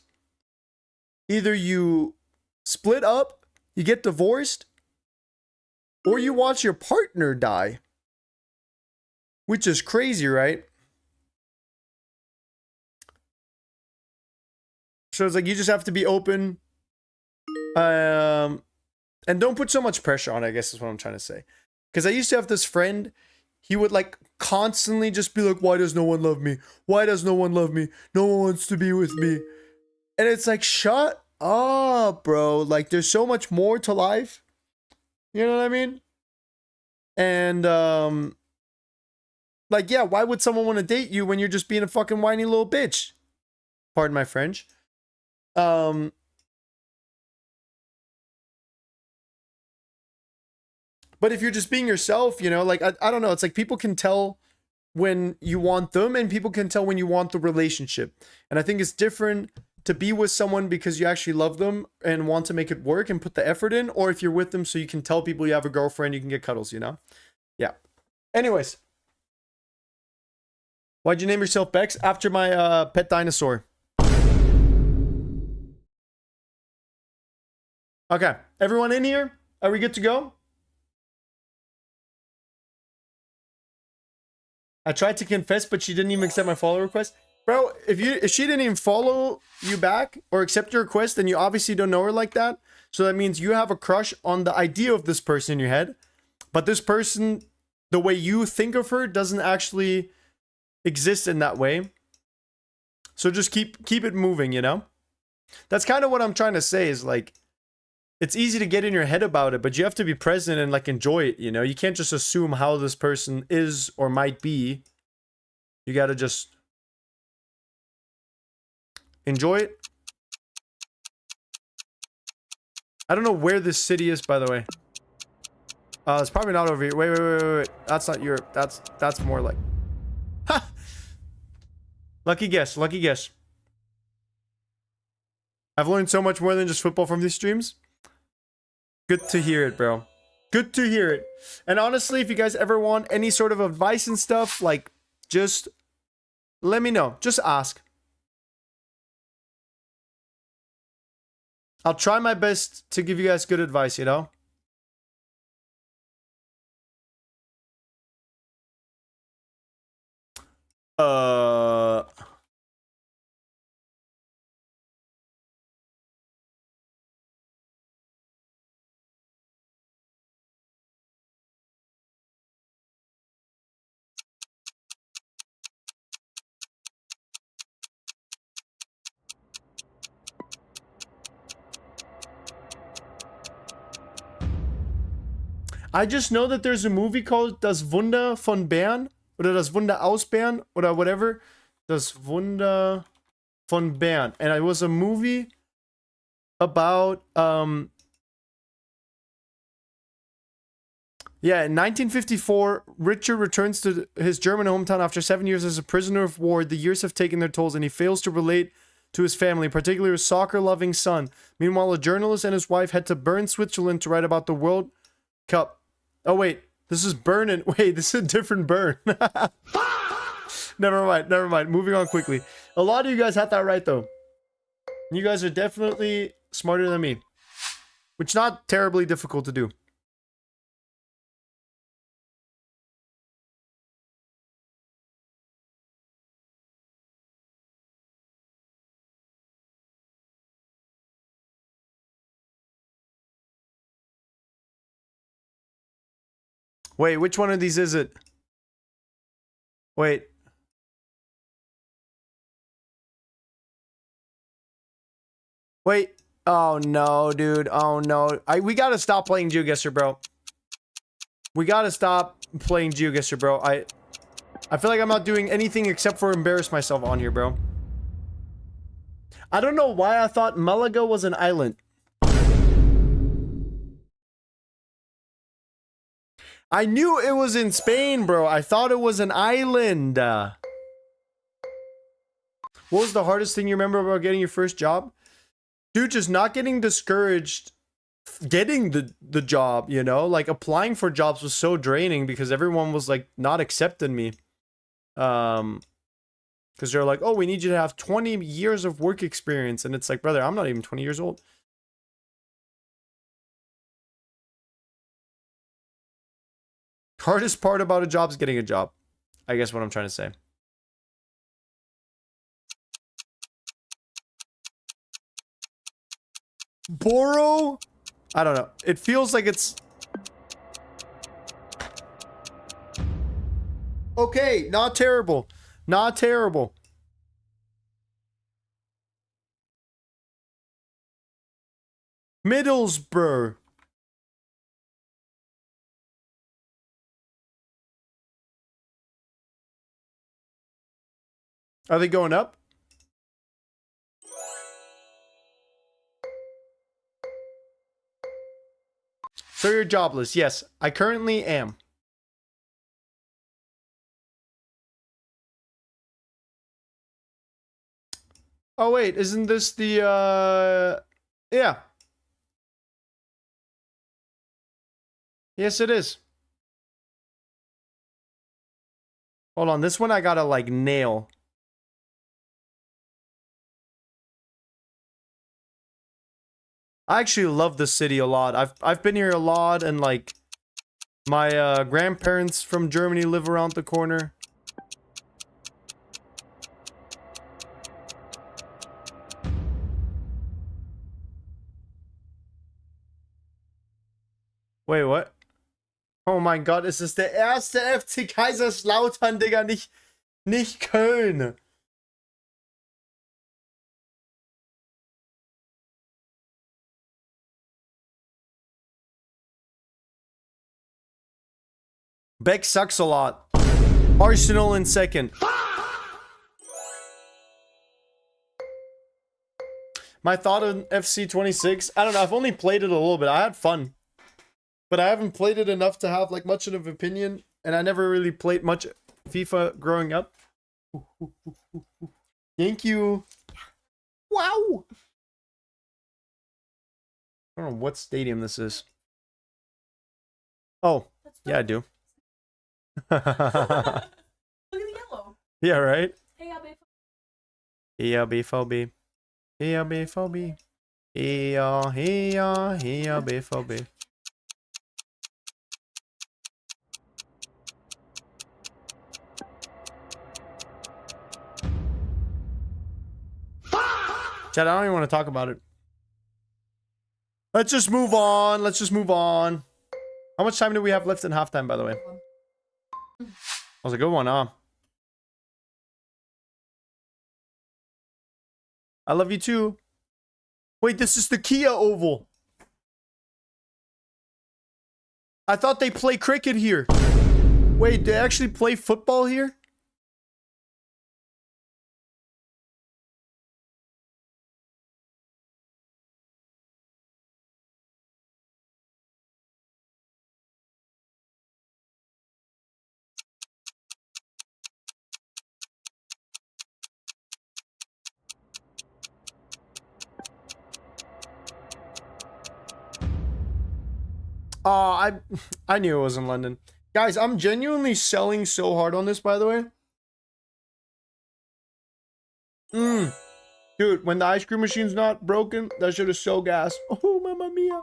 Either you split up, you get divorced, or you watch your partner die. Which is crazy, right? So it's like you just have to be open. And don't put so much pressure on it, I guess is what I'm trying to say. Because I used to have this friend, he would like constantly just be like, why does no one love me? Why does no one love me? No one wants to be with me. And it's like, shut up, bro. Like, there's so much more to life. You know what I mean? And like, yeah, why would someone want to date you when you're just being a fucking whiny little bitch? Pardon my French. But if you're just being yourself, you know, like I don't know, it's like people can tell when you want them and people can tell when you want the relationship. And I think it's different to be with someone because you actually love them and want to make it work and put the effort in, or if you're with them so you can tell people you have a girlfriend, you can get cuddles, you know? Yeah. Anyways. Why'd you name yourself Bex? After my pet dinosaur. Okay. Everyone in here? Are we good to go? I tried to confess, but she didn't even accept my follow request. Bro, if she didn't even follow you back or accept your request, then you obviously don't know her like that. So that means you have a crush on the idea of this person in your head. But this person, the way you think of her, doesn't actually exist in that way. So just keep it moving, you know? That's kind of what I'm trying to say is like, it's easy to get in your head about it, but you have to be present and like enjoy it, you know? You can't just assume how this person is or might be. You gotta just enjoy it. I don't know where this city is, by the way. It's probably not over here. Wait. That's not Europe. That's more like... Ha! Lucky guess. I've learned so much more than just football from these streams. Good to hear it, bro. Good to hear it. And honestly, if you guys ever want any sort of advice and stuff, like, just let me know. Just ask. I'll try my best to give you guys good advice, you know? I just know that there's a movie called Das Wunder von Bern oder Das Wunder aus Bern oder whatever. Das Wunder von Bern. And it was a movie about yeah, in 1954, Richard returns to his German hometown after 7 years as a prisoner of war. The years have taken their tolls and he fails to relate to his family, particularly his soccer-loving son. Meanwhile, a journalist and his wife head to Bern, Switzerland to write about the World Cup. Oh, wait. This is Bern and... Wait, this is a different Bern. Never mind. Moving on quickly. A lot of you guys had that right, though. You guys are definitely smarter than me. Which is not terribly difficult to do. Wait, which one of these is it? Wait. Wait. Oh no, dude. Oh no. We gotta stop playing GeoGuessr, bro. We gotta stop playing GeoGuessr, bro. I feel like I'm not doing anything except for embarrass myself on here, bro. I don't know why I thought Malaga was an island. I knew it was in Spain, bro. I thought it was an island. What was the hardest thing you remember about getting your first job? Dude, just not getting discouraged getting the job, you know? Like, applying for jobs was so draining because everyone was, like, not accepting me. Because they're like, oh, we need you to have 20 years of work experience. And it's like, brother, I'm not even 20 years old. Hardest part about a job is getting a job. I guess what I'm trying to say. Boro? I don't know. It feels like it's... Okay, not terrible. Not terrible. Middlesbrough. Are they going up? So you're jobless. Yes, I currently am. Oh wait, isn't this the yeah. Yes, it is. Hold on, this one I gotta like nail. I actually love this city a lot. I've been here a lot, and like my grandparents from Germany live around the corner. Wait, what? Oh mein Gott, es ist der erste FC Kaiserslautern, Digga, nicht Köln. Beck sucks a lot. Arsenal in second. My thought on FC 26, I don't know, I've only played it a little bit. I had fun. But I haven't played it enough to have like much of an opinion, and I never really played much FIFA growing up. Thank you. Wow. I don't know what stadium this is. Oh, yeah, I do. Look at the yellow. Yeah, right? ELB. ELB. ELB. Chad, I don't even want to talk about it. Let's just move on. How much time do we have left in halftime, by the way? That was a good one, huh? I love you too. Wait, this is the Kia Oval. I thought they play cricket here. Wait, they actually play football here? Oh, I knew it was in London. Guys, I'm genuinely selling so hard on this, by the way. Dude, when the ice cream machine's not broken, that shit is so gas. Oh, mamma mia.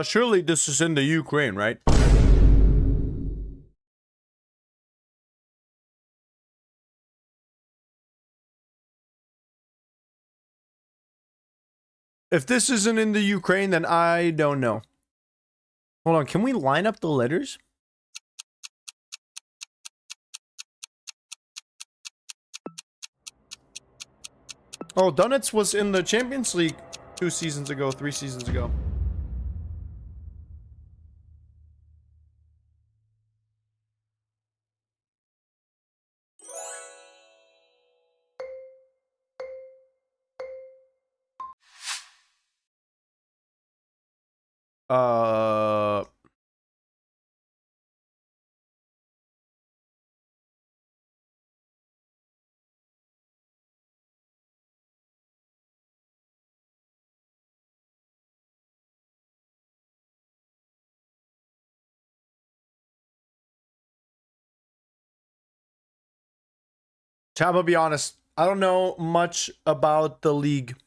Surely this is in the Ukraine, right? If this isn't in the Ukraine, then I don't know. Hold on, can we line up the letters? Oh, Donetsk was in the Champions League 3 seasons ago. Uh... I'm gonna be honest. I don't know much about the league.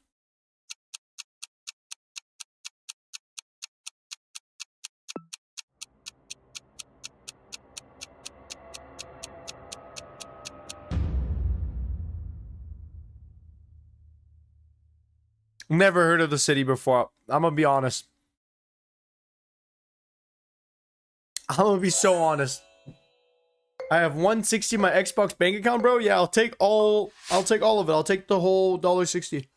Never heard of the city before. I'm gonna be honest. I'm gonna be so honest. I have 160 in my Xbox bank account, bro. Yeah, I'll take all of it. I'll take the whole $1.60.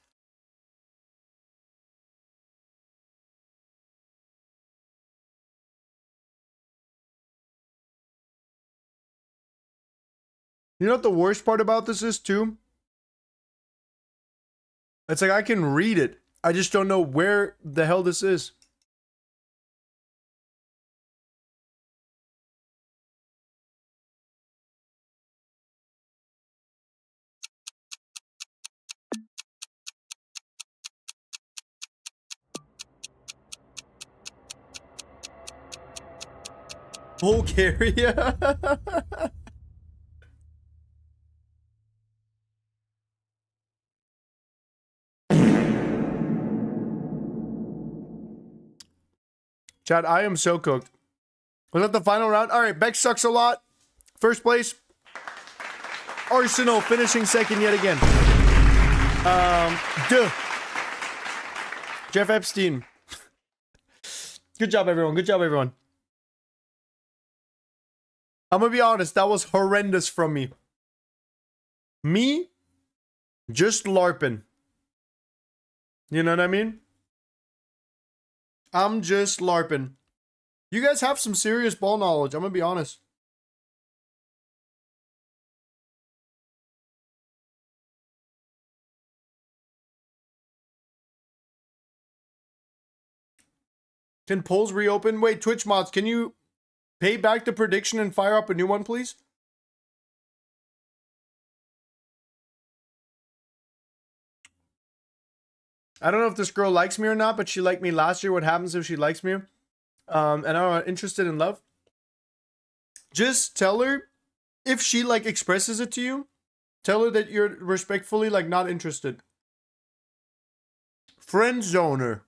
You know what the worst part about this is too? It's like I can read it. I just don't know where the hell this is. Bulgaria. Chad, I am so cooked. Was that the final round? All right, Beck sucks a lot. First place. Arsenal finishing second yet again. Duh. Jeff Epstein. Good job, everyone. Good job, everyone. I'm gonna be honest, that was horrendous from me. Me, just LARPing. You know what I mean? I'm just LARPing. You guys have some serious ball knowledge, I'm gonna be honest. Can polls reopen? Wait, Twitch mods, can you pay back the prediction and fire up a new one, please? I don't know if this girl likes me or not, but she liked me last year. What happens if she likes me? And I'm interested in love. Just tell her, if she like expresses it to you, tell her that you're respectfully like not interested. Friend zoner.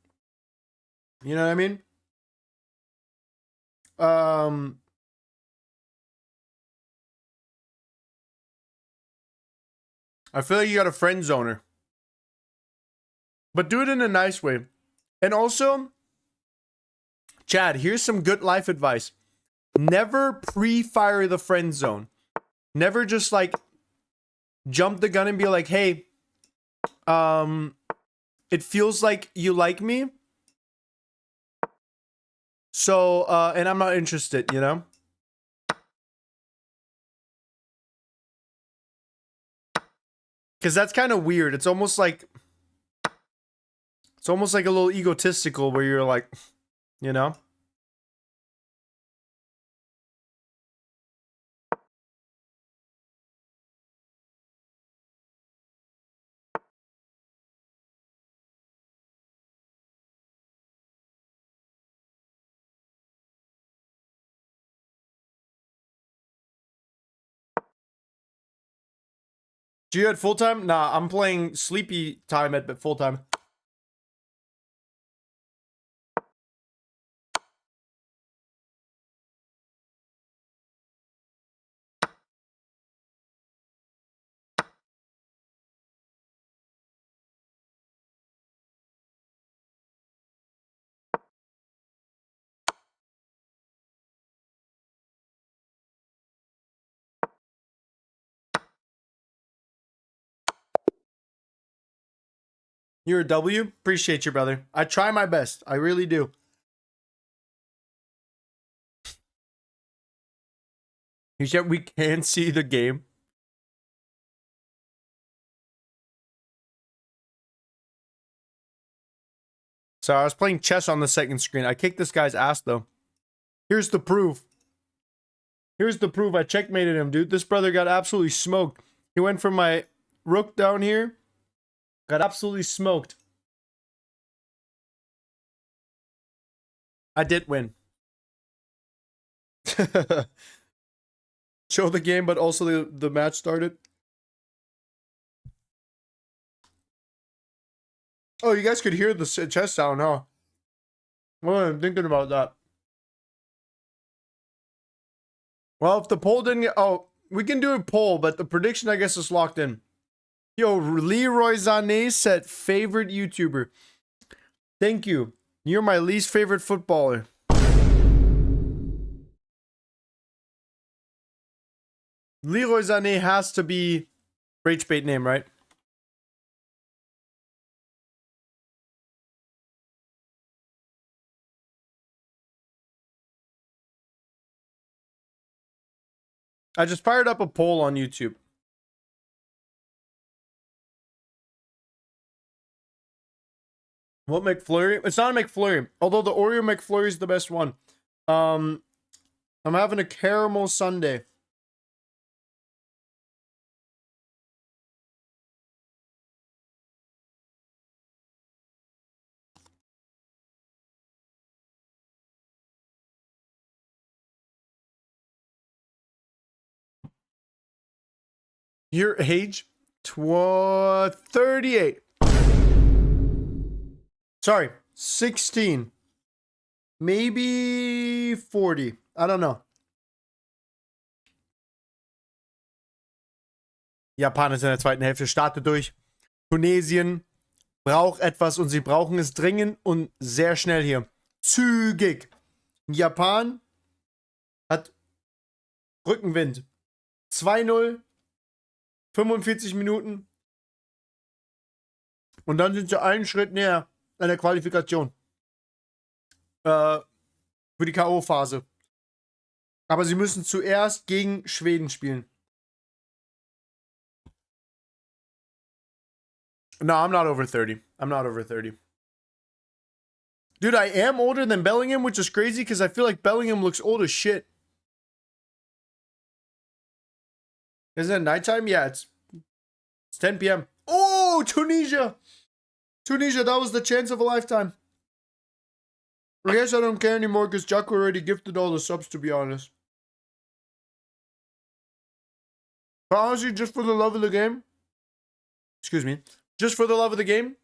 You know what I mean? I feel like you got a friend zoner. But do it in a nice way. And also, Chad, here's some good life advice. Never pre-fire the friend zone. Never just like jump the gun and be like, hey, it feels like you like me. So, and I'm not interested, you know? Because that's kind of weird. It's almost like a little egotistical where you're like, you know? Do you at full time? Nah, I'm playing sleepy time at full time. You're a W? Appreciate you, brother. I try my best. I really do. You said we can't see the game. So I was playing chess on the second screen. I kicked this guy's ass, though. Here's the proof. Here's the proof. I checkmated him, dude. This brother got absolutely smoked. He went from my rook down here. Got absolutely smoked. I did win. Show the game, but also the match started. Oh, you guys could hear the chess sound, huh? Well, I'm thinking about that. Well, if the poll didn't get... Oh, we can do a poll, but the prediction, I guess, is locked in. Yo, Leroy Sané said favorite YouTuber. Thank you. You're my least favorite footballer. Leroy Sané has to be rage bait name, right? I just fired up a poll on YouTube. What McFlurry? It's not a McFlurry. Although the Oreo McFlurry is the best one. I'm having a caramel sundae. Your age? 38. Sorry, 16. Maybe 40. I don't know. Japan ist in der zweiten Hälfte, startet durch. Tunesien braucht etwas und sie brauchen es dringend und sehr schnell hier. Zügig. Japan hat Rückenwind. 2-0. 45 Minuten. Und dann sind sie einen Schritt näher an der Qualifikation. Für die K.O.-Phase. Aber sie müssen zuerst gegen Schweden spielen. No, I'm not over 30. I'm not over 30. Dude, I am older than Bellingham, which is crazy because I feel like Bellingham looks old as shit. Isn't it nighttime? Yeah, it's 10 p.m. Oh, Tunisia! Tunisia, that was the chance of a lifetime. I guess I don't care anymore because Jack already gifted all the subs, to be honest. But honestly, just for the love of the game, excuse me, just for the love of the game,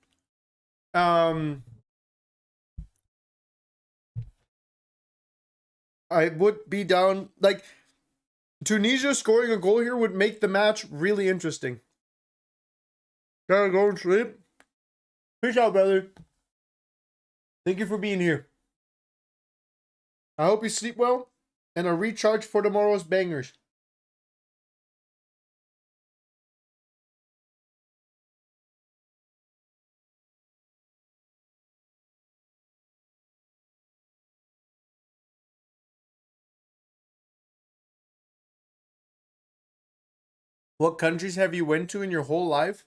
I would be down. Like, Tunisia scoring a goal here would make the match really interesting. Gotta go and sleep. Peace out, brother. Thank you for being here. I hope you sleep well and are recharged for tomorrow's bangers. What countries have you went to in your whole life?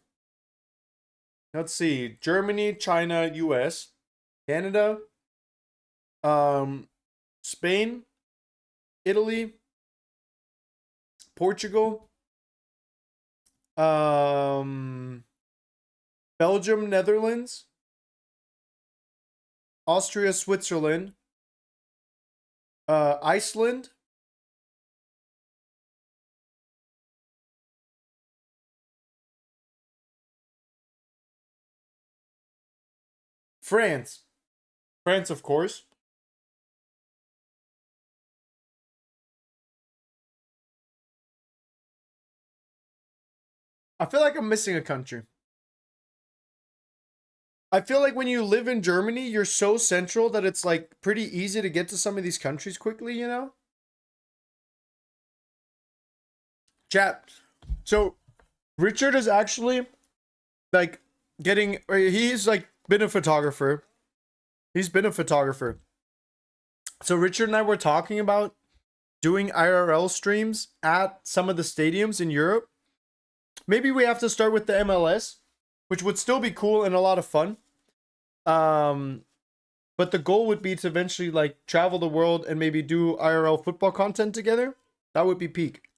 Let's see. Germany, China, US, Canada, Spain, Italy, Portugal, Belgium, Netherlands, Austria, Switzerland, Iceland, France. France, of course. I feel like I'm missing a country. I feel like when you live in Germany, you're so central that it's like pretty easy to get to some of these countries quickly, you know? Chat. So Richard is actually like he's like been a photographer. He's been a photographer. So Richard and I were talking about doing IRL streams at some of the stadiums in Europe. Maybe we have to start with the MLS, which would still be cool and a lot of fun. But the goal would be to eventually like travel the world and maybe do IRL football content together. That would be peak.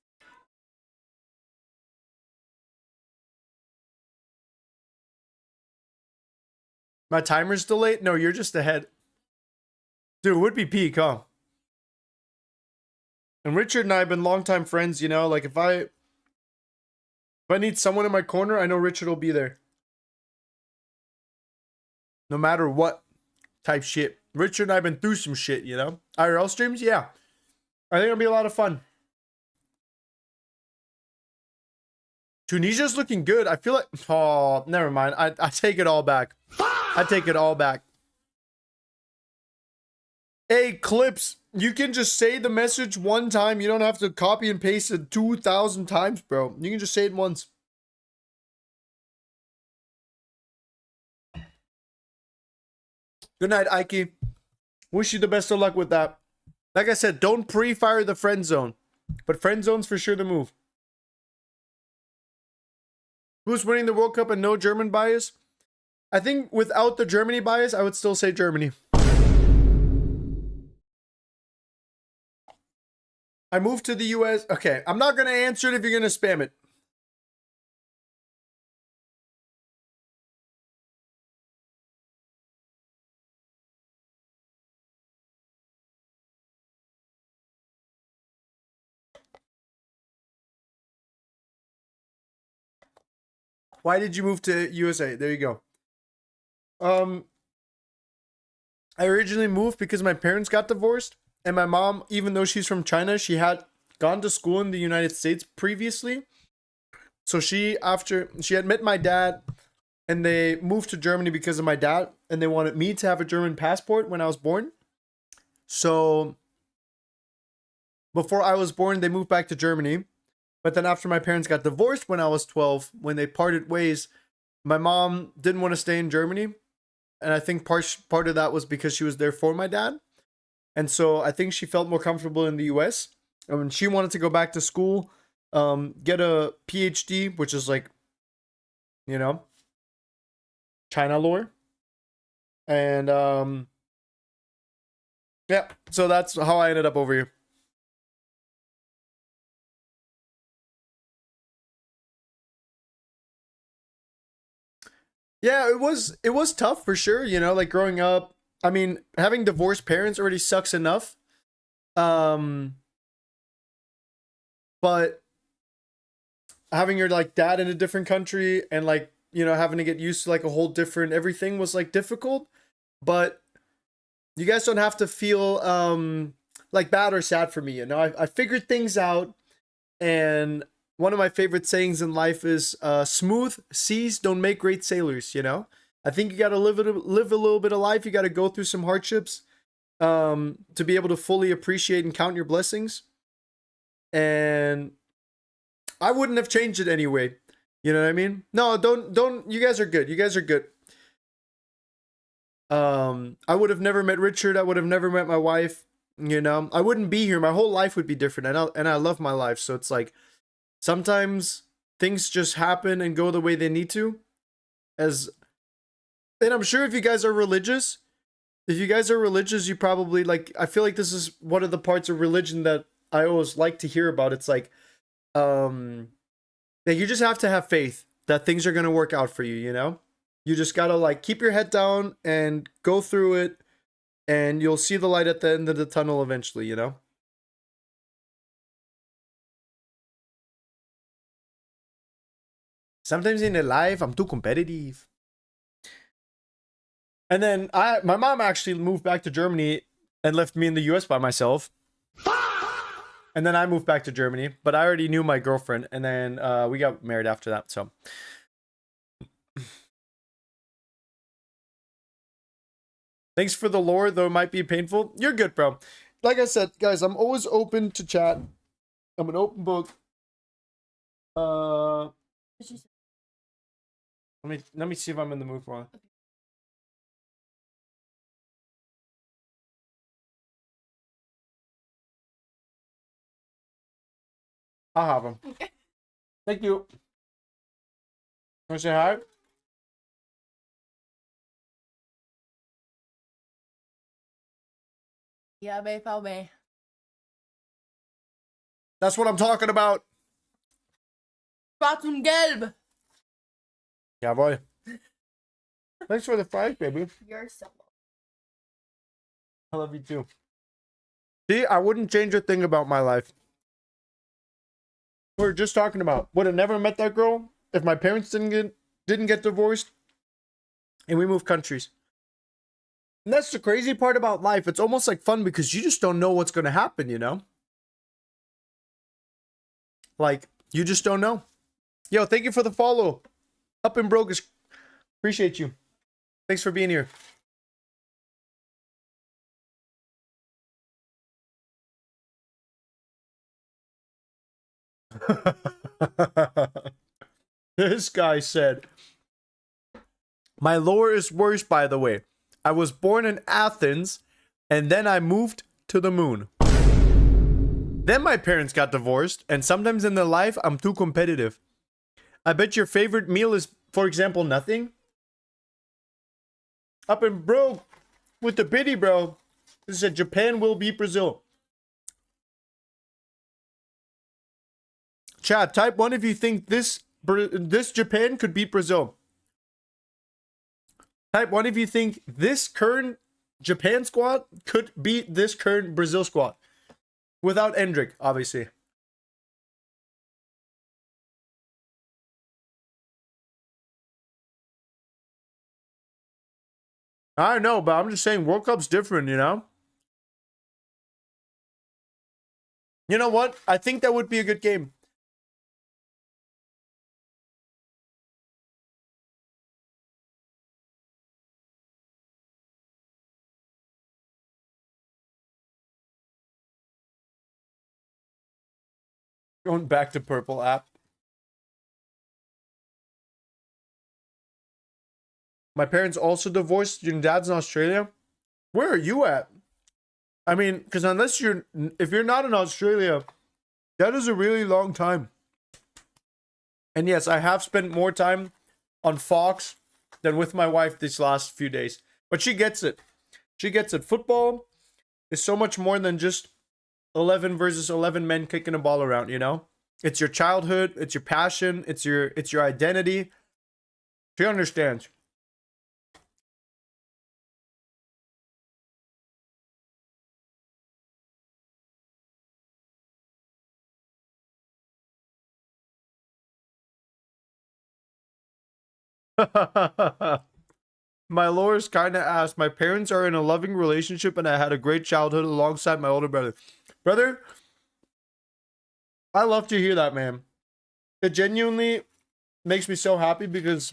My timer's delayed? No, you're just ahead. Dude, it would be peak, huh? And Richard and I have been longtime friends, you know? Like, if I need someone in my corner, I know Richard will be there. No matter what type shit. Richard and I have been through some shit, you know? IRL streams? Yeah. I think it'll be a lot of fun. Tunisia's looking good. I feel like... Oh, never mind. I take it all back. I take it all back. Hey, Clips, you can just say the message one time. You don't have to copy and paste it 2,000 times, bro. You can just say it once. Good night, Ike. Wish you the best of luck with that. Like I said, don't pre-fire the friend zone. But friend zone's for sure the move. Who's winning the World Cup and no German bias? I think without the Germany bias, I would still say Germany. I moved to the US. Okay, I'm not going to answer it if you're going to spam it. Why did you move to USA? There you go. I originally moved because my parents got divorced, and my mom, even though she's from China, she had gone to school in the United States previously. So after she had met my dad, and they moved to Germany because of my dad, and they wanted me to have a German passport when I was born. So before I was born, they moved back to Germany. But then after my parents got divorced when I was 12, when they parted ways, my mom didn't want to stay in Germany. And I think part of that was because she was there for my dad. And so I think she felt more comfortable in the US. And when she wanted to go back to school, get a PhD, which is like, you know, China lore. And yeah, so that's how I ended up over here. Yeah, it was tough for sure, you know, like growing up. I mean, having divorced parents already sucks enough. But having your like dad in a different country and like, you know, having to get used to like a whole different everything was like difficult. But you guys don't have to feel like bad or sad for me, you know. I figured things out, and one of my favorite sayings in life is smooth seas don't make great sailors, you know? I think you got to live a little bit of life. You got to go through some hardships to be able to fully appreciate and count your blessings. And I wouldn't have changed it anyway. You know what I mean? No, don't. You guys are good. You guys are good. I would have never met Richard. I would have never met my wife. You know, I wouldn't be here. My whole life would be different. And I love my life. So it's like, sometimes things just happen and go the way they need to. And I'm sure if you guys are religious, you probably like, I feel like this is one of the parts of religion that I always like to hear about. It's like, that you just have to have faith that things are going to work out for you, you know? You just got to like keep your head down and go through it, and you'll see the light at the end of the tunnel eventually, you know? Sometimes in life, I'm too competitive. And then my mom actually moved back to Germany and left me in the US by myself. And then I moved back to Germany, but I already knew my girlfriend, and then we got married after that, so. Thanks for the lore, though it might be painful. You're good, bro. Like I said, guys, I'm always open to chat. I'm an open book. Let me see if I'm in the mood for it. I'll have them. Okay. Thank you. Want to say hi? Ja, BVB. That's what I'm talking about. Schwarz und Gelb. Jawohl. Thanks for the fries, baby. You're so welcome. I love you too. See, I wouldn't change a thing about my life. We were just talking about, would have never met that girl if my parents didn't get divorced and we moved countries. And that's the crazy part about life. It's almost like fun because you just don't know what's going to happen, you know? Like, you just don't know. Yo, thank you for the follow. Up and broke. Appreciate you. Thanks for being here. This guy said, my lore is worse, by the way. I was born in Athens, and then I moved to the moon. Then my parents got divorced, and sometimes in their life, I'm too competitive. I bet your favorite meal is, for example, nothing. Up in bro with the biddy, bro. This said Japan will beat Brazil. Chat, type 1 if you think this Japan could beat Brazil. Type 1 if you think this current Japan squad could beat this current Brazil squad. Without Endrick, obviously. I know, but I'm just saying World Cup's different, you know? You know what? I think that would be a good game. Going back to Purple app. My parents also divorced. Your dad's in Australia. Where are you at? I mean, because if you're not in Australia, that is a really long time. And yes, I have spent more time on Fox than with my wife these last few days. But she gets it. She gets it. Football is so much more than just 11 versus 11 men kicking a ball around, you know? It's your childhood, it's your passion, it's your identity. She understands. My Loris kind of asked, my parents are in a loving relationship and I had a great childhood alongside my older brother. Brother, I love to hear that, man. It genuinely makes me so happy because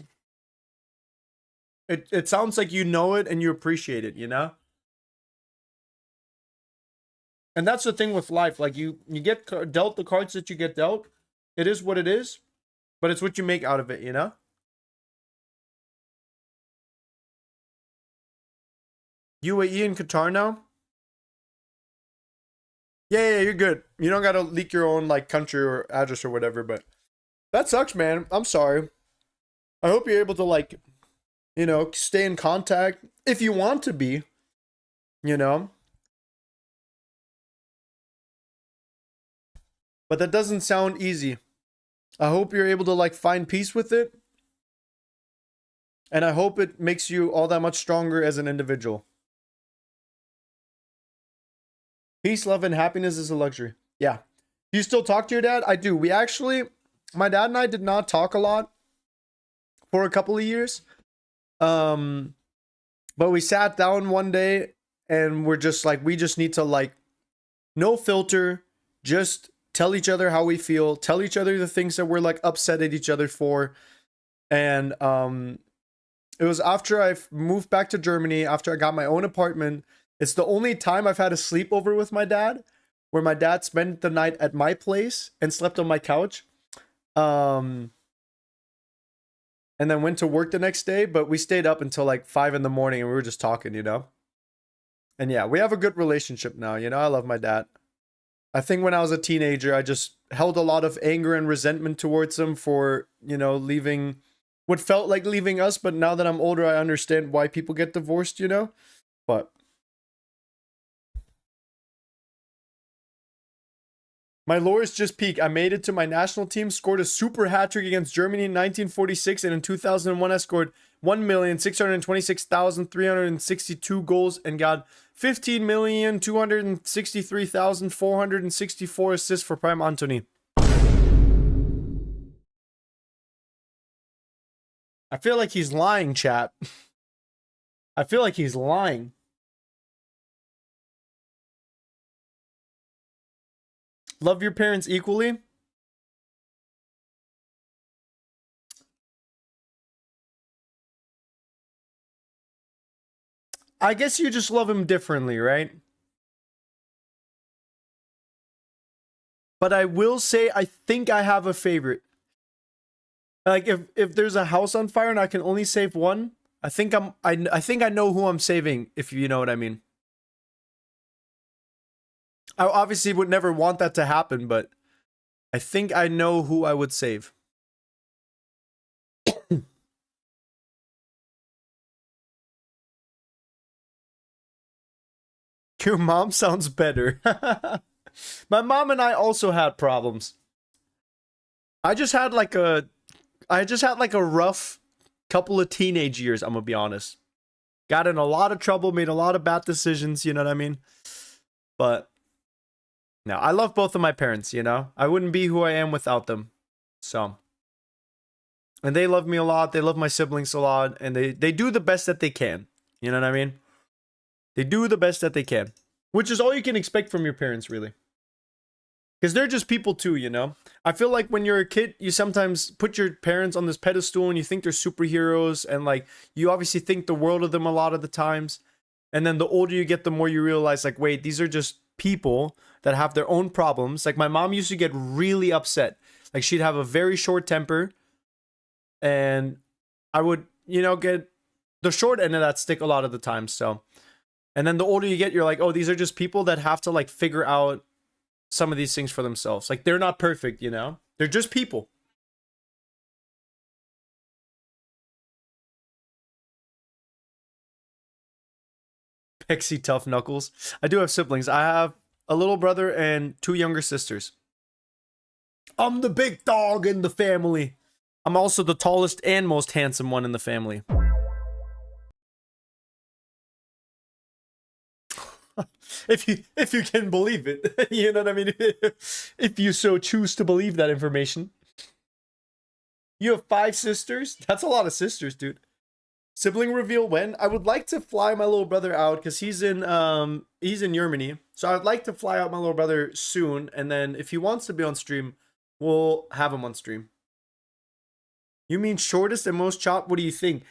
it sounds like you know it and you appreciate it, you know? And that's the thing with life. Like you get dealt the cards that you get dealt. It is what it is, but it's what you make out of it, you know? UAE and Qatar now? Yeah, you're good. You don't gotta leak your own like country or address or whatever, but that sucks, man. I'm sorry. I hope you're able to like, you know, stay in contact if you want to be, you know? But that doesn't sound easy. I hope you're able to like find peace with it. And I hope it makes you all that much stronger as an individual. Peace, love, and happiness is a luxury. Yeah. Do you still talk to your dad? I do. My dad and I did not talk a lot for a couple of years. But we sat down one day and we're just like, we just need to like, no filter, just tell each other how we feel, tell each other the things that we're like upset at each other for. And it was after I moved back to Germany, after I got my own apartment. It's the only time I've had a sleepover with my dad, where my dad spent the night at my place and slept on my couch. And then went to work the next day, but we stayed up until like 5 in the morning and we were just talking, you know? And yeah, we have a good relationship now, you know? I love my dad. I think when I was a teenager, I just held a lot of anger and resentment towards him for, you know, leaving what felt like leaving us. But now that I'm older, I understand why people get divorced, you know? But my lores just peaked. I made it to my national team, scored a super hat trick against Germany in 1946, and in 2001 I scored 1,626,362 goals and got 15,263,464 assists for Prime Anthony. I feel like he's lying, chat. I feel like he's lying. Love your parents equally? I guess you just love him differently, right? But I will say, I think I have a favorite. Like if there's a house on fire and I can only save one, I think I know who I'm saving, if you know what I mean. I obviously would never want that to happen, but I think I know who I would save. Your mom sounds better. My mom and I also had problems. I just had like a rough couple of teenage years, I'm gonna be honest. Got in a lot of trouble, made a lot of bad decisions, you know what I mean? But no, I love both of my parents, you know? I wouldn't be who I am without them. So, and they love me a lot. They love my siblings a lot, and they do the best that they can. You know what I mean? They do the best that they can, which is all you can expect from your parents, really. Because they're just people too, you know? I feel like when you're a kid, you sometimes put your parents on this pedestal and you think they're superheroes, and like you obviously think the world of them a lot of the times. And then the older you get, the more you realize, like, wait, these are just people that have their own problems. Like my mom used to get really upset. Like she'd have a very short temper, and I would, you know, get the short end of that stick a lot of the time. So, and then the older you get, you're like, oh, these are just people that have to like figure out some of these things for themselves. Like they're not perfect, you know? They're just people. Pexy tough knuckles. I do have siblings. I have a little brother and 2 younger sisters. I'm the big dog in the family. I'm also the tallest and most handsome one in the family. If you can believe it. You know what I mean? If you so choose to believe that information. You have 5 sisters? That's a lot of sisters, dude. Sibling reveal when? I would like to fly my little brother out because he's in Germany. So I'd like to fly out my little brother soon, and then if he wants to be on stream, we'll have him on stream. You mean shortest and most chopped? What do you think?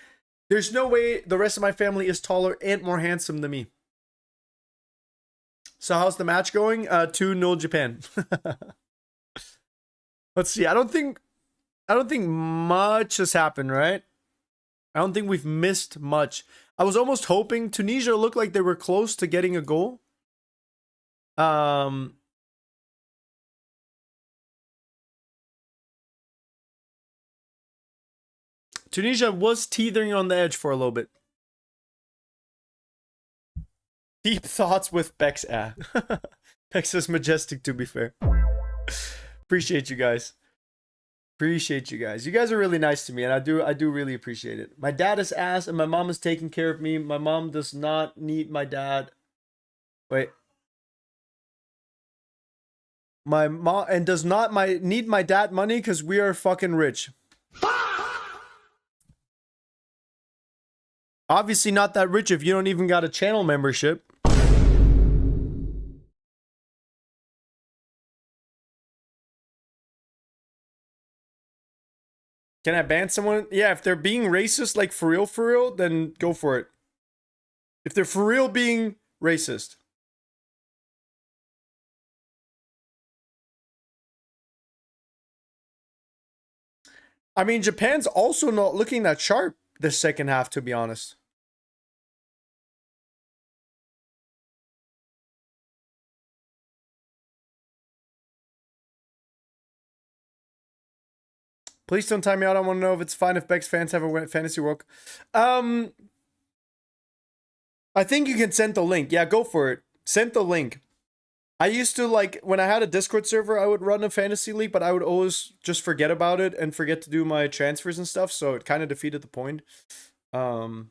There's no way the rest of my family is taller and more handsome than me. So how's the match going? 2-0 Japan. Let's see. I don't think much has happened, right? I don't think we've missed much. I was almost hoping Tunisia looked like they were close to getting a goal. Tunisia was teetering on the edge for a little bit. Deep thoughts with Bex. Bex is majestic, to be fair. Appreciate you guys. Appreciate you guys. You guys are really nice to me, and I do really appreciate it. My dad is ass, and my mom is taking care of me. My mom does not need my dad. Wait. My mom and does not need my dad money because we are fucking rich. Obviously not that rich if you don't even got a channel membership. Can I ban someone? Yeah, if they're being racist, like for real, then go for it. If they're for real being racist. I mean, Japan's also not looking that sharp this second half, to be honest. Please don't time me out. I want to know if it's fine if Bex fans have a fantasy world. I think you can send the link. Yeah, go for it. Send the link. I used to, like, when I had a Discord server, I would run a fantasy league, but I would always just forget about it and forget to do my transfers and stuff, so it kind of defeated the point. You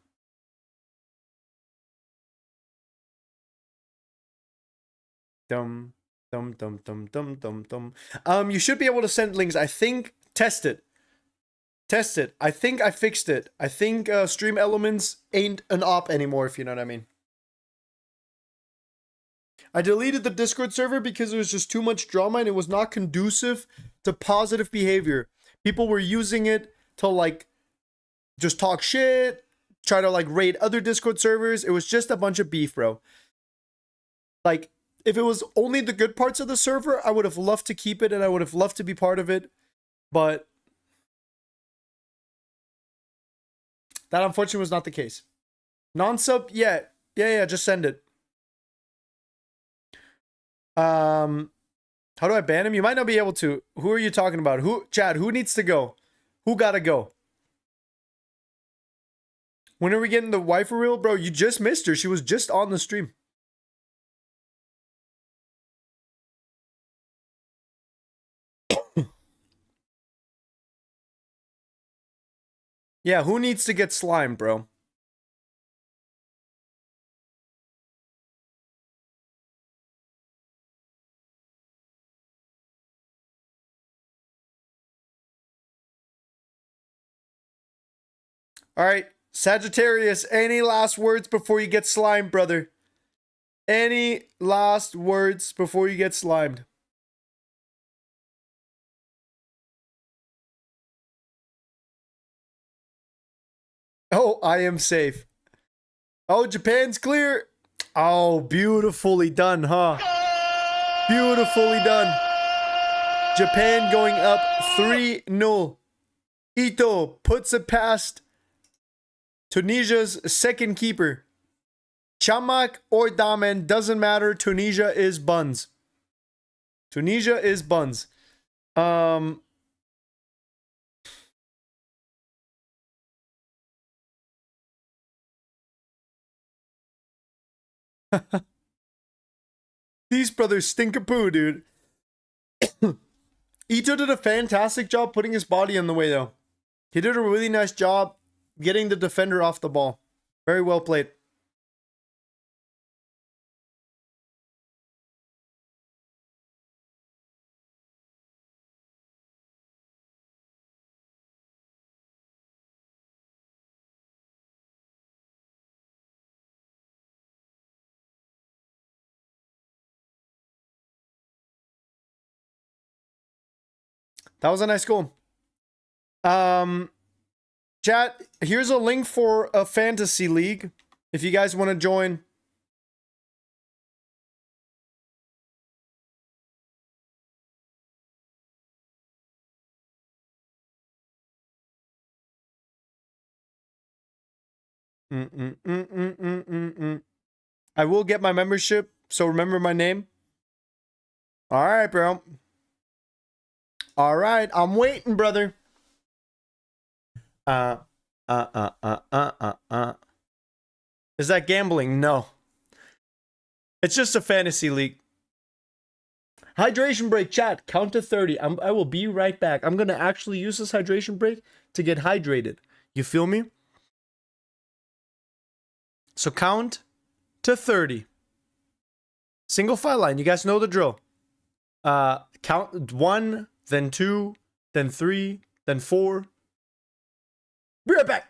should be able to send links. I think, test it. Test it. I think I fixed it. I think Stream Elements ain't an op anymore, if you know what I mean. I deleted the Discord server because it was just too much drama and it was not conducive to positive behavior. People were using it to, like, just talk shit, try to, like, raid other Discord servers. It was just a bunch of beef, bro. Like, if it was only the good parts of the server, I would have loved to keep it and I would have loved to be part of it. But that unfortunately was not the case. Non-sub, yeah, just send it. How do I ban him? You might not be able to. Who are you talking about? Chad, who needs to go? Who gotta go? When are we getting the wife reel? Bro, you just missed her. She was just on the stream. Yeah, who needs to get slimed, bro? All right, Sagittarius, any last words before you get slimed, brother? Any last words before you get slimed? Oh, I am safe. Oh, Japan's clear. Oh, beautifully done, huh? Beautifully done. Japan going up 3-0. Ito puts it past Tunisia's second keeper. Chamak or Damen, doesn't matter. Tunisia is buns. Tunisia is buns. These brothers stink a poo, dude. Ito did a fantastic job putting his body in the way, though. He did a really nice job getting the defender off the ball. Very well played. That was a nice goal. Chat, here's a link for a fantasy league if you guys want to join. I will get my membership, so remember my name. All right, bro. All right, I'm waiting, brother. Is that gambling? No. It's just a fantasy league. Hydration break, chat. Count to 30. I will be right back. I'm going to actually use this hydration break to get hydrated. You feel me? So count to 30. Single file line. You guys know the drill. Count 1, then 2, then 3, then 4. Be right back.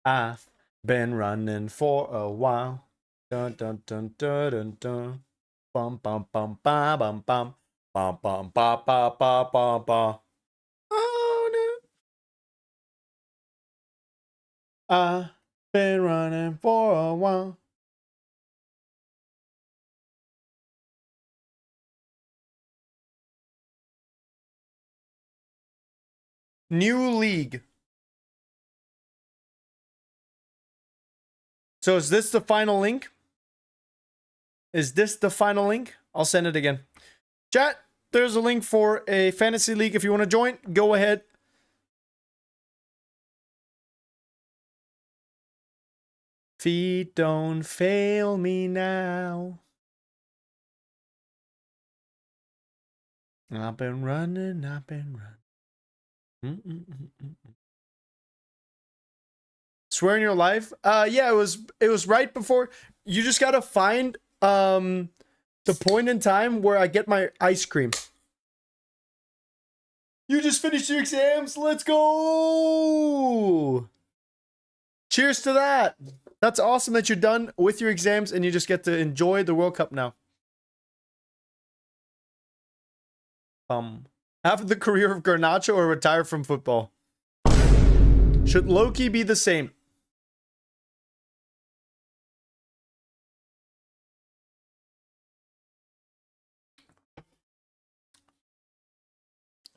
I've been running for a while. Dun dun dun dun dun dun. Bum bum bum ba bum bum. Bum bum ba ba ba ba ba. Oh no. I've been running for a while. New league. So is this the final link? Is this the final link? I'll send it again. Chat, there's a link for a fantasy league. If you want to join, go ahead. Feet don't fail me now. I've been running. Swear in your life? Yeah, it was right before. You just gotta find the point in time where I get my ice cream. You just finished your exams. Let's go. Cheers to that. That's awesome that you're done with your exams and you just get to enjoy the World Cup now. Have the career of Garnacho or retire from football? Should Loki be the same?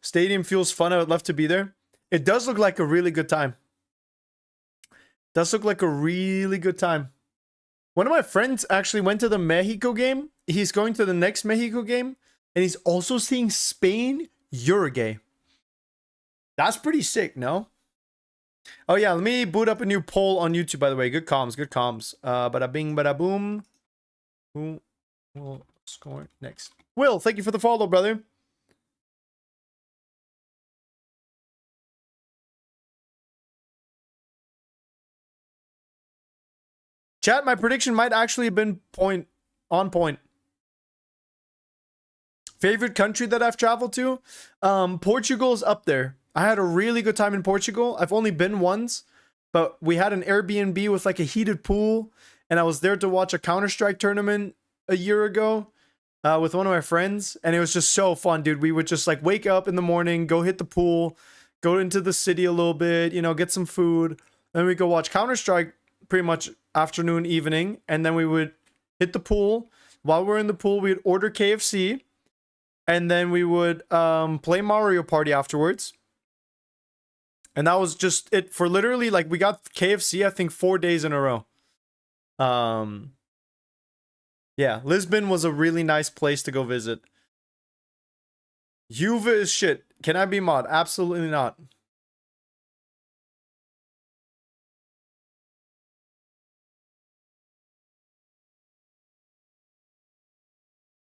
Stadium feels fun. I would love to be there. It does look like a really good time. Does look like a really good time. One of my friends actually went to the Mexico game. He's going to the next Mexico game. And he's also seeing Spain, Uruguay. That's pretty sick, no? Oh yeah, let me boot up a new poll on YouTube, by the way. Good comms, good comms. Bada bing, bada boom. Who will score next? Will, thank you for the follow, brother. Chat, my prediction might actually have been on point. Favorite country that I've traveled to? Portugal's up there. I had a really good time in Portugal. I've only been once, but we had an Airbnb with like a heated pool, and I was there to watch a Counter-Strike tournament a year ago with one of my friends, and it was just so fun, dude. We would just like wake up in the morning, go hit the pool, go into the city a little bit, you know, get some food, then we go watch Counter-Strike pretty much afternoon, evening, and then we would hit the pool. While we're in the pool, we'd order KFC, and then we would play Mario Party afterwards. And that was just it for literally, like, we got KFC, I think, 4 days in a row. Yeah, Lisbon was a really nice place to go visit. Juve is shit. Can I be mod? Absolutely not.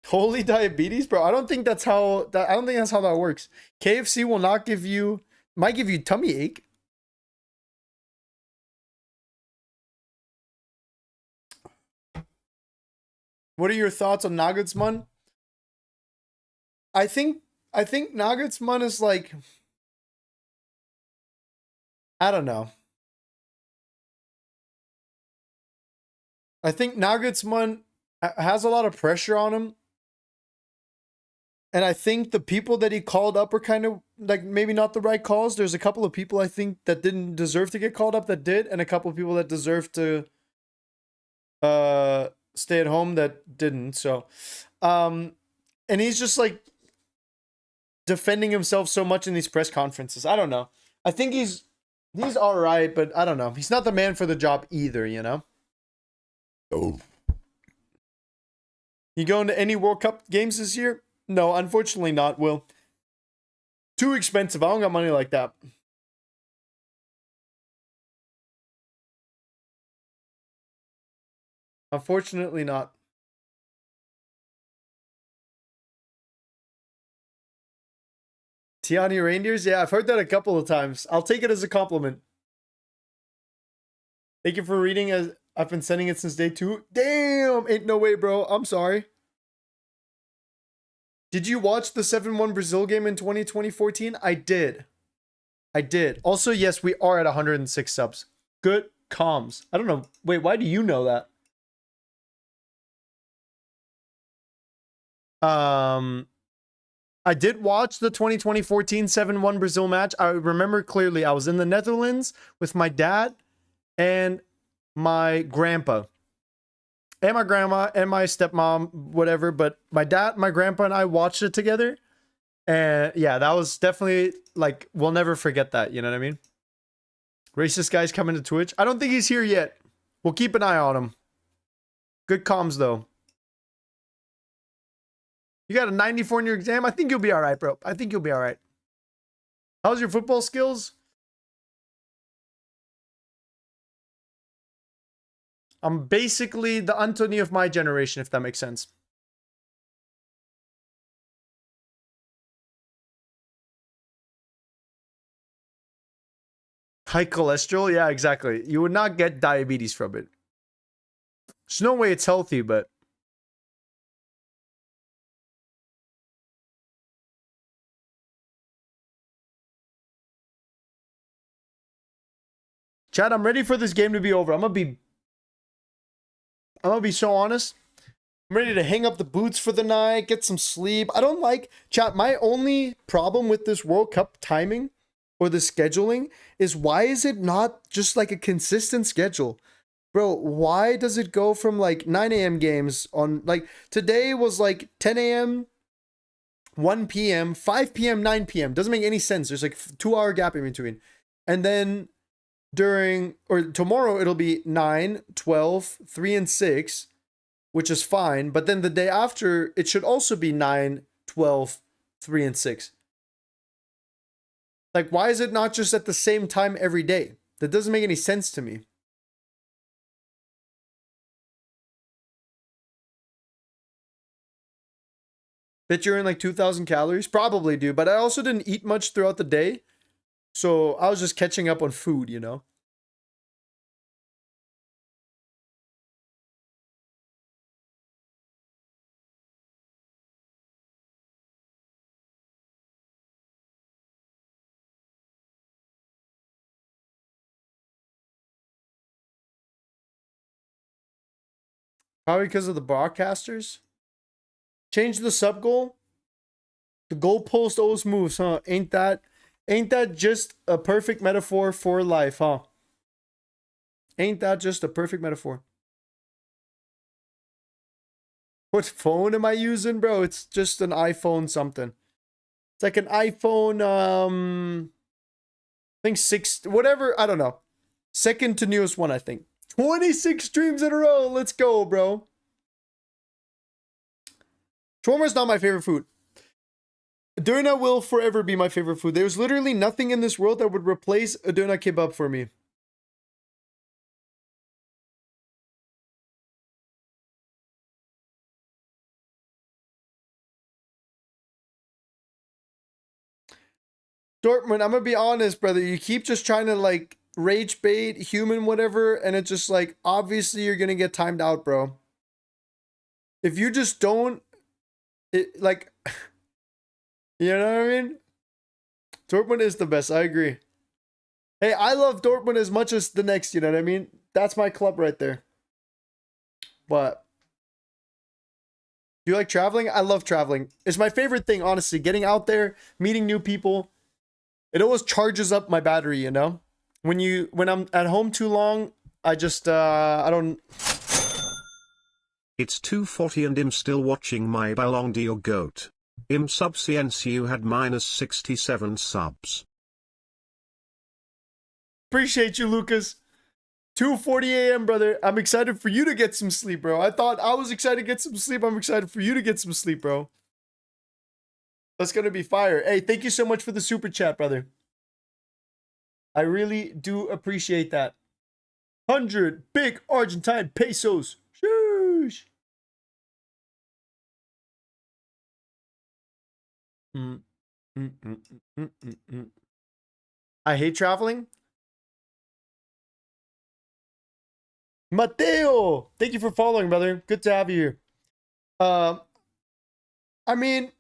Holy diabetes, bro. I don't think that's how that works. KFC will not give you, might give you tummy ache. What are your thoughts on Nagelsmann? I think Nagelsmann is like, I don't know. I think Nagelsmann has a lot of pressure on him. And I think the people that he called up are kind of like maybe not the right calls. There's a couple of people I think that didn't deserve to get called up that did, and a couple of people that deserve to stay at home that didn't. So and he's just like defending himself so much in these press conferences. I don't know. I think he's all right, but I don't know. He's not the man for the job either, you know? Oh. You going to any World Cup games this year? No, unfortunately not, Will. Too expensive. I don't got money like that. Unfortunately not. Tiani reindeers? Yeah, I've heard that a couple of times. I'll take it as a compliment. Thank you for reading. As I've been sending it since day 2. Damn! Ain't no way, bro. I'm sorry. Did you watch the 7-1 Brazil game in 2014? I did. Also, yes, we are at 106 subs. Good comms. I don't know. Wait, why do you know that? I did watch the 2014 7-1 Brazil match. I remember clearly. I was in the Netherlands with my dad and my grandpa. And my grandma and my stepmom, whatever. But my dad, my grandpa, and I watched it together. And yeah, that was definitely, like, we'll never forget that. You know what I mean? Racist guy's coming to Twitch. I don't think he's here yet. We'll keep an eye on him. Good comms, though. You got a 94 in your exam? I think you'll be all right, bro. I think you'll be all right. How's your football skills? I'm basically the Anthony of my generation, if that makes sense. High cholesterol? Yeah, exactly. You would not get diabetes from it. There's no way it's healthy, but... Chad, I'm ready for this game to be over. I'm gonna be so honest. I'm ready to hang up the boots for the night, get some sleep. I don't like... Chat, my only problem with this World Cup timing or the scheduling is why is it not just like a consistent schedule? Bro, why does it go from like 9 a.m. games on... Like, today was like 10 a.m., 1 p.m., 5 p.m., 9 p.m. Doesn't make any sense. There's like 2-hour gap in between. And then tomorrow it'll be 9, 12, 3, and 6, which is fine. But then the day after, it should also be 9, 12, 3, and 6. Like, why is it not just at the same time every day? That doesn't make any sense to me. Bet you're in like 2,000 calories? Probably do, but I also didn't eat much throughout the day. So I was just catching up on food, you know? Probably because of the broadcasters. Change the sub goal. The goalpost always moves, huh? Ain't that just a perfect metaphor for life, huh? Ain't that just a perfect metaphor? What phone am I using, bro? It's just an iPhone something. It's like an iPhone, I think 6, whatever, I don't know. Second to newest one, I think. 26 streams in a row. Let's go, bro. Shawarma is not my favorite food. Adana will forever be my favorite food. There's literally nothing in this world that would replace Adana kebab for me. Dortmund, I'm gonna be honest, brother. You keep just trying to like rage bait, human, whatever, and it's just like obviously you're gonna get timed out, bro. If you just don't, like, you know what I mean? Dortmund is the best. I agree. Hey, I love Dortmund as much as the next. You know what I mean? That's my club right there. But do you like traveling? I love traveling. It's my favorite thing, honestly. Getting out there, meeting new people. It always charges up my battery, you know? When I'm at home too long, I just I don't. It's 2:40 and I'm still watching my Ballon d'Or goat. Im subciencio had minus 67 subs. Appreciate you, Lucas. 2:40 a.m., brother. I'm excited for you to get some sleep, bro. I thought I was excited to get some sleep. I'm excited for you to get some sleep, bro. That's gonna be fire. Hey, thank you so much for the super chat, brother. I really do appreciate that. 100 big Argentine pesos. Sheesh. I hate traveling. Mateo, thank you for following, brother. Good to have you here. I mean,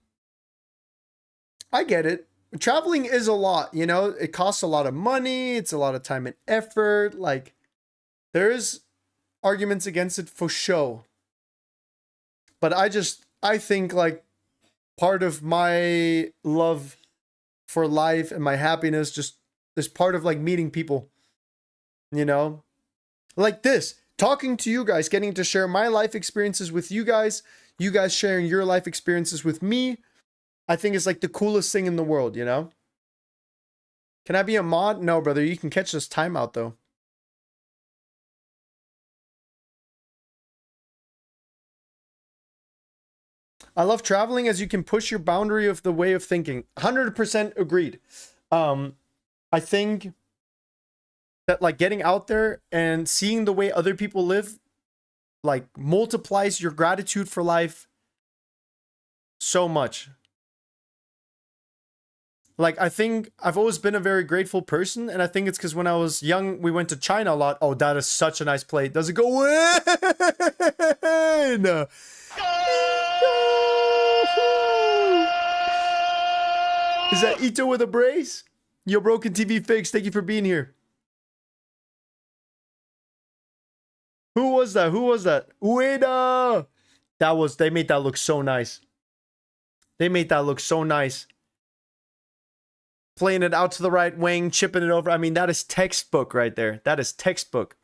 I get it. Traveling is a lot, you know, it costs a lot of money. It's a lot of time and effort. Like, there's arguments against it for sure. But I think like part of my love for life and my happiness just is part of like meeting people, you know, like this, talking to you guys, getting to share my life experiences with you guys sharing your life experiences with me. I think it's like the coolest thing in the world, you know? Can I be a mod? No, brother. You can catch this timeout, though. I love traveling as you can push your boundary of the way of thinking. 100% agreed. I think that like getting out there and seeing the way other people live like multiplies your gratitude for life so much. Like, I think I've always been a very grateful person, and I think it's because when I was young, we went to China a lot. Oh, that is such a nice play. Does it go in? Is that Ito with a brace? Yo, Broken TV Fix, thank you for being here. Who was that? Who was that? Ueda! They made that look so nice. They made that look so nice. Playing it out to the right wing, chipping it over. I mean, that is textbook right there. That is textbook.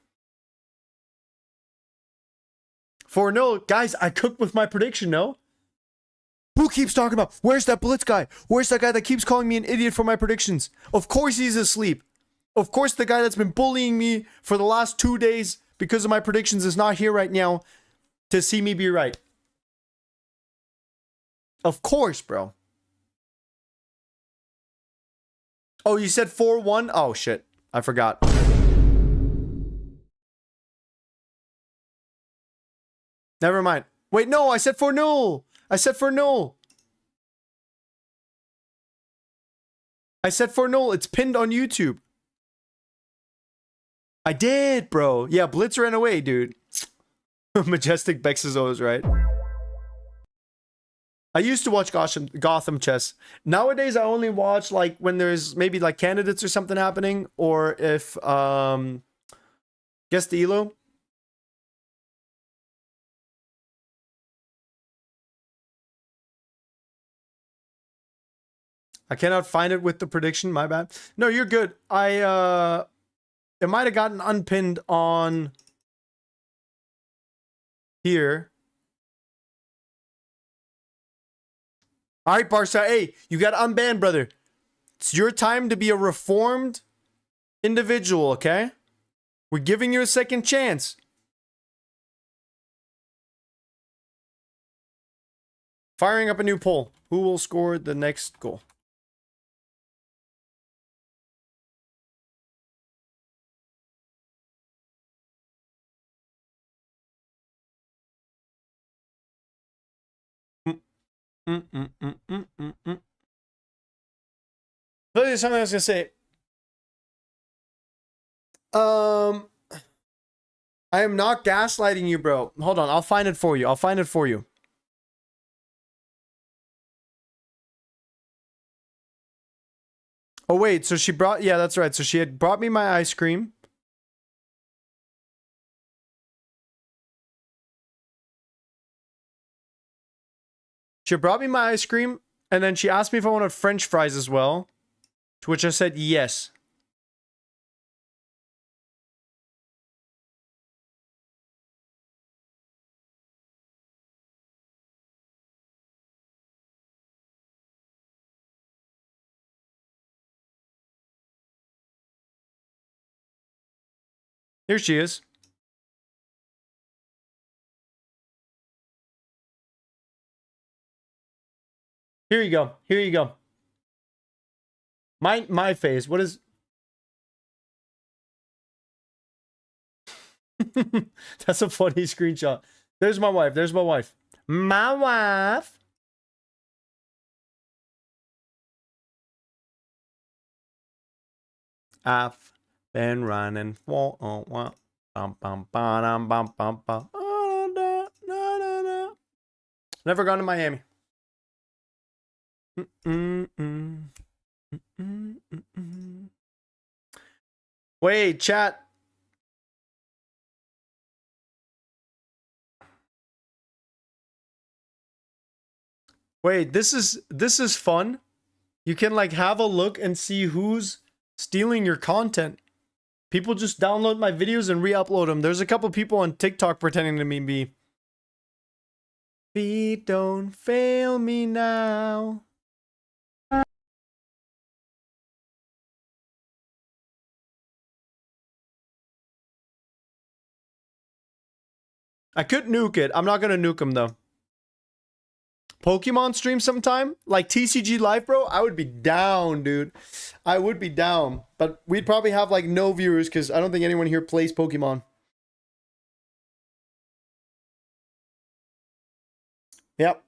4-0. Guys, I cooked with my prediction, no? Who keeps talking about, where's that Blitz guy? Where's that guy that keeps calling me an idiot for my predictions? Of course he's asleep. Of course the guy that's been bullying me for the last 2 days because of my predictions is not here right now to see me be right. Of course, bro. Oh, you said 4-1? Oh, shit. I forgot. Never mind. Wait, no, I said 4-0. I said 4-0. I said 4-0. It's pinned on YouTube. I did, bro. Yeah, Blitz ran away, dude. Majestic Bexazos, right? I used to watch Gotham chess. Nowadays, I only watch like when there's maybe like candidates or something happening, or if guess the Elo. I cannot find it with the prediction. My bad. No, you're good. It might have gotten unpinned on here. All right, Barca. Hey, you got unbanned, brother. It's your time to be a reformed individual, okay? We're giving you a second chance. Firing up a new poll. Who will score the next goal? There's something I was gonna say. I am not gaslighting you, bro. Hold on, I'll find it for you. I'll find it for you. Oh wait, so she brought, yeah, that's right. So she had brought me my ice cream. She brought me my ice cream, and then she asked me if I wanted French fries as well, to which I said yes. Here she is. Here you go. Here you go. My face. What is... That's a funny screenshot. There's my wife. There's my wife. My wife. I've been running for a while. Never gone to Miami. Wait, chat. Wait, this is fun. You can like have a look and see who's stealing your content. People just download my videos and re-upload them. There's a couple people on TikTok pretending to be. Feet don't fail me now. I could nuke it. I'm not gonna nuke them though. Pokemon stream sometime, like TCG Live, bro, I would be down, dude. I would be down, but we'd probably have like no viewers because I don't think anyone here plays Pokemon. Yep.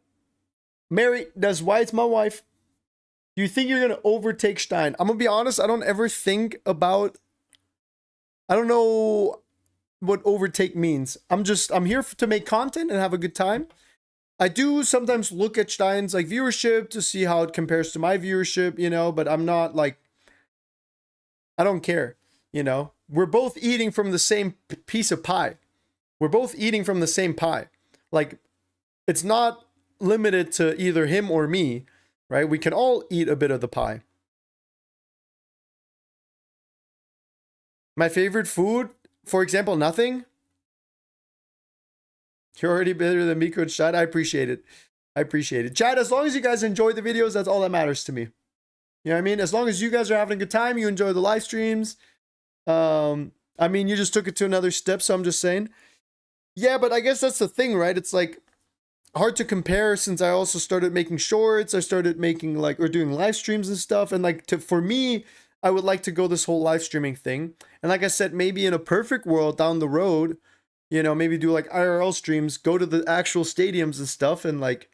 Mary, that's why it's my wife. Do you think you're gonna overtake Stein? I'm gonna be honest, I don't ever think about. I don't know what overtake means. I'm here to make content and have a good time. I do sometimes look at Stein's like viewership to see how it compares to my viewership, you know, but I'm not like, I don't care, you know. We're both eating from the same piece of pie. We're both eating from the same pie. Like, it's not limited to either him or me, right? We can all eat a bit of the pie. My favorite food, for example, nothing. You're already better than Miko and Chad. I appreciate it. I appreciate it. Chad, as long as you guys enjoy the videos, that's all that matters to me. You know what I mean? As long as you guys are having a good time, you enjoy the live streams. I mean, you just took it to another step, so I'm just saying. Yeah, but I guess that's the thing, right? It's like hard to compare since I also started making shorts. I started making like, or doing live streams and stuff. And like, for me, I would like to go this whole live streaming thing. And like I said, maybe in a perfect world down the road, you know, maybe do like IRL streams, go to the actual stadiums and stuff, and like,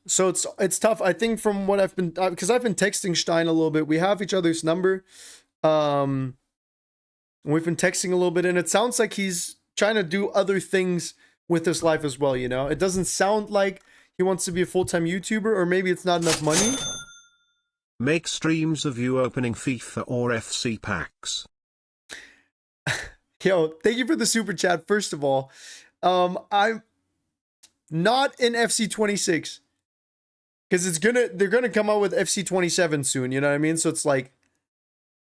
so it's tough. I think from what I've been, because I've been texting Stein a little bit. We have each other's number. We've been texting a little bit, and it sounds like he's trying to do other things with his life as well, you know? It doesn't sound like he wants to be a full-time YouTuber, or maybe it's not enough money. Make streams of you opening FIFA or FC packs. Yo, thank you for the super chat, first of all. I'm not in FC 26 because they're gonna come out with FC 27 soon, you know what I mean? So it's like,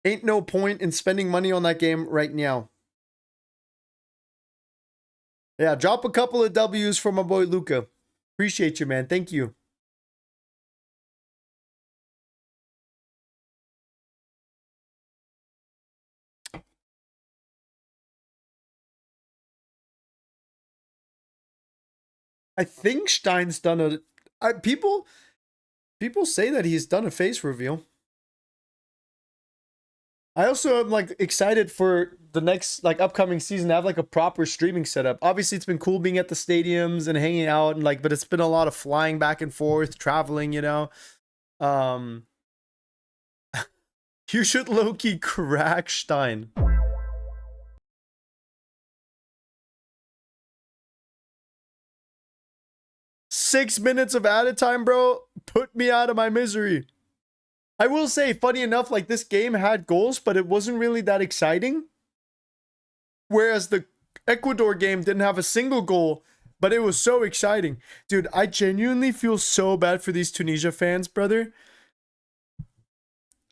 ain't no point in spending money on that game right now. Yeah, drop a couple of W's for my boy Luca. Appreciate you, man. Thank you. I think Stein's done people say that he's done a face reveal. I also am like excited for the next like upcoming season to have like a proper streaming setup. Obviously, it's been cool being at the stadiums and hanging out and like, but it's been a lot of flying back and forth, traveling, you know. You should low-key crack Stein. Six minutes of added time, bro. Put me out of my misery. I will say, funny enough, like this game had goals, but it wasn't really that exciting. Whereas the Ecuador game didn't have a single goal, but it was so exciting. Dude, I genuinely feel so bad for these Tunisia fans, brother.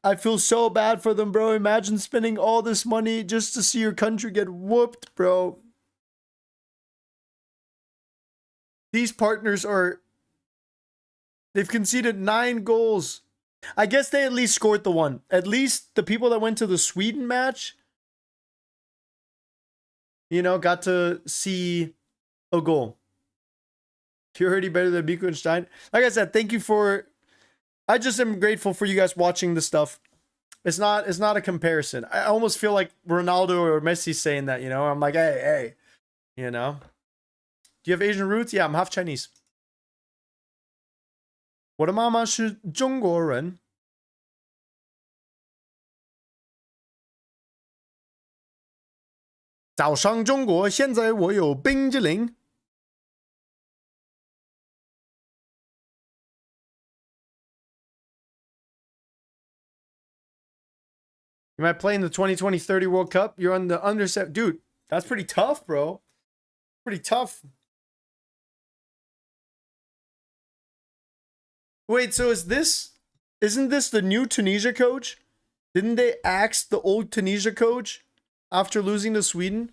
I feel so bad for them, bro. Imagine spending all this money just to see your country get whooped, bro. These partners they've conceded 9 goals. I guess they at least scored the one. At least the people that went to the Sweden match, you know, got to see a goal. You're already better than Miko and Stein. Like I said, thank you for... I just am grateful for you guys watching the stuff. It's not a comparison. I almost feel like Ronaldo or Messi saying that, you know? I'm like, hey, you know? Do you have Asian roots? Yeah, I'm half Chinese. 我的妈妈是中国人。早上中国，现在我有冰激凌。You might play in the 2020 30 World Cup. You're on the under 7. Dude, that's pretty tough, bro. Pretty tough. Wait, so isn't this the new Tunisia coach? Didn't they axe the old Tunisia coach after losing to Sweden?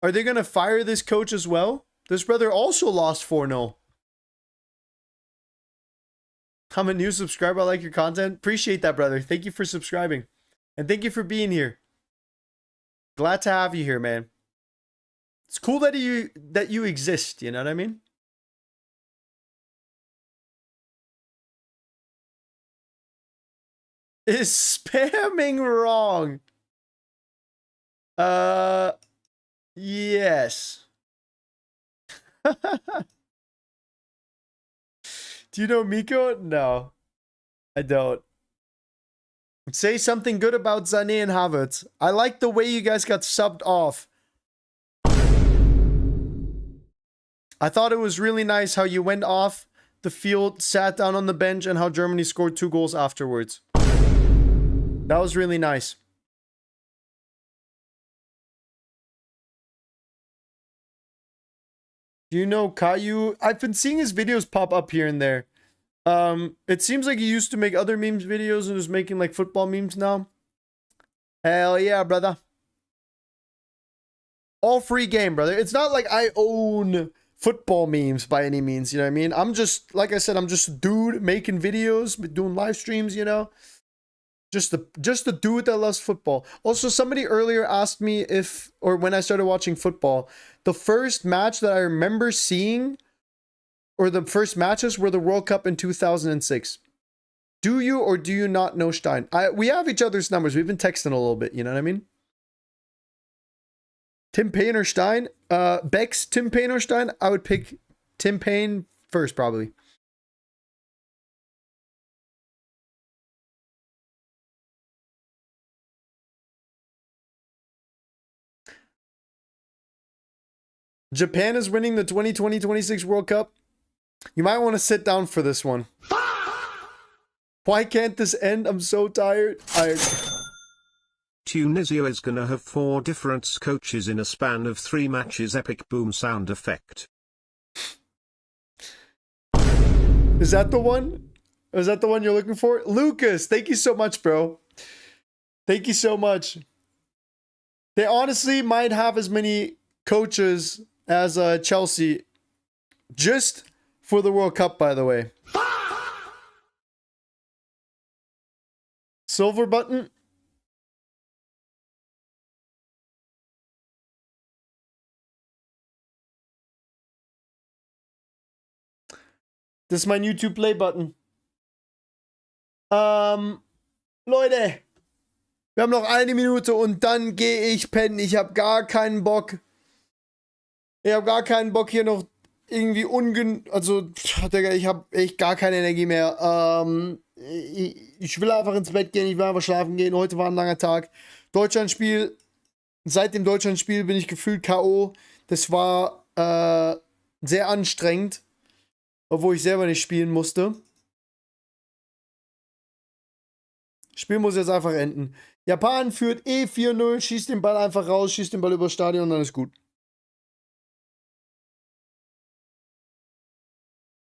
Are they going to fire this coach as well? This brother also lost 4-0. I'm a new subscriber. I like your content. Appreciate that, brother. Thank you for subscribing. And thank you for being here. Glad to have you here, man. It's cool that you exist, you know what I mean? Is spamming wrong? Yes. Do you know Miko? No, I don't. Say something good about Sané and Havertz. I like the way you guys got subbed off. I thought it was really nice how you went off the field, sat down on the bench, and how Germany scored 2 goals afterwards. That was really nice. Do you know Caillou? I've been seeing his videos pop up here and there. It seems like he used to make other memes videos and is making like football memes now. Hell yeah, brother. All free game, brother. It's not like I own football memes by any means, you know what I mean? I'm just, like I said, I'm just a dude making videos, doing live streams, you know? Just a dude that loves football. Also, somebody earlier asked me if, or when I started watching football, the first match that I remember seeing, or the first matches, were the World Cup in 2006. Do you or do you not know Stein? We have each other's numbers. We've been texting a little bit, you know what I mean? Tim Payne or Stein? Beck's Tim Payne or Stein? I would pick Tim Payne first, probably. Japan is winning the 2020-26 World Cup. You might want to sit down for this one. Why can't this end? I'm so tired. Tunisia is gonna have 4 different coaches in a span of 3 matches. Epic boom sound effect. Is that the one? Is that the one you're looking for? Lucas, thank you so much, bro. Thank you so much. They honestly might have as many coaches as Chelsea, just for the World Cup, by the way. Silver button. Das ist mein YouTube Play Button. Leute, wir haben noch 1 Minute und dann gehe ich pennen. Ich habe gar keinen Bock. Ich habe gar keinen Bock hier noch irgendwie also, Digga, ich habe echt gar keine Energie mehr. Ich will einfach ins Bett gehen, ich will einfach schlafen gehen. Heute war ein langer Tag. Deutschlandspiel. Seit dem Deutschlandspiel bin ich gefühlt K.O. Das war sehr anstrengend. Obwohl ich selber nicht spielen musste. Spiel muss jetzt einfach enden. Japan führt 4-0, schießt den Ball einfach raus, schießt den Ball übers Stadion und dann ist gut.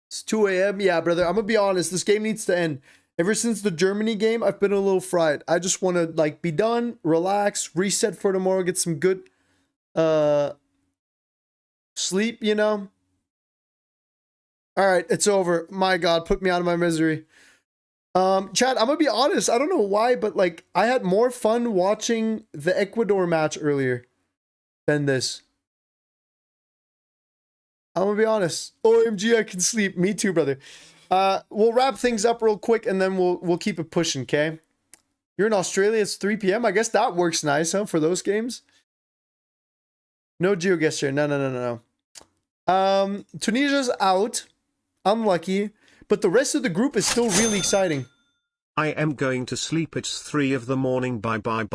It's 2 a.m. Yeah, brother, I'm gonna be honest. This game needs to end. Ever since the Germany game, I've been a little fried. I just want to, like, be done, relax, reset for tomorrow, get some good sleep, you know? All right, it's over. My God, put me out of my misery. Chad, I'm gonna be honest. I don't know why, but like I had more fun watching the Ecuador match earlier than this. I'm gonna be honest. OMG, I can sleep. Me too, brother. We'll wrap things up real quick and then we'll keep it pushing. Okay. You're in Australia. It's 3 p.m. I guess that works nice, huh? For those games. No GeoGuessr. No. Tunisia's out. Unlucky, but the rest of the group is still really exciting. I am going to sleep. It's 3 of the morning. Bye. Bye.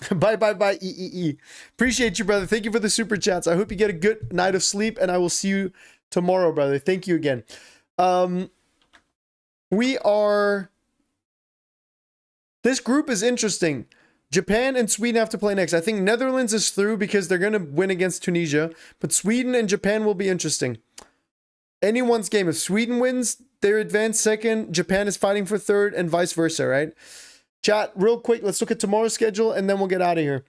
Appreciate you, brother. Thank you for the super chats. I hope you get a good night of sleep, and I will see you tomorrow, brother. Thank you again. This group is interesting. Japan and Sweden have to play next. I think Netherlands is through because they're going to win against Tunisia, but Sweden and Japan will be interesting. Anyone's game. If Sweden wins, they're advanced second. Japan is fighting for third, and vice versa, right? Chat, real quick, let's look at tomorrow's schedule, and then we'll get out of here.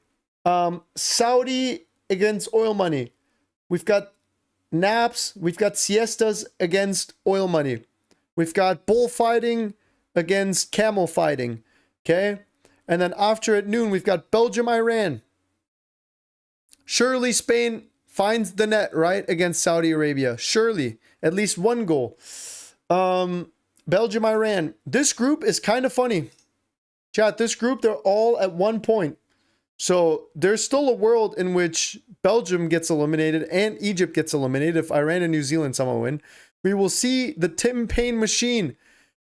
Saudi against oil money. We've got naps. We've got siestas against oil money. We've got bullfighting against camel fighting. Okay? And then after at noon, we've got Belgium, Iran. Surely Spain finds the net, right? Against Saudi Arabia. Surely. At least one goal. Belgium, Iran. This group is kind of funny. Chat, this group, they're all at 1 point. So there's still a world in which Belgium gets eliminated and Egypt gets eliminated if Iran and New Zealand somehow win. We will see the Tim Payne machine,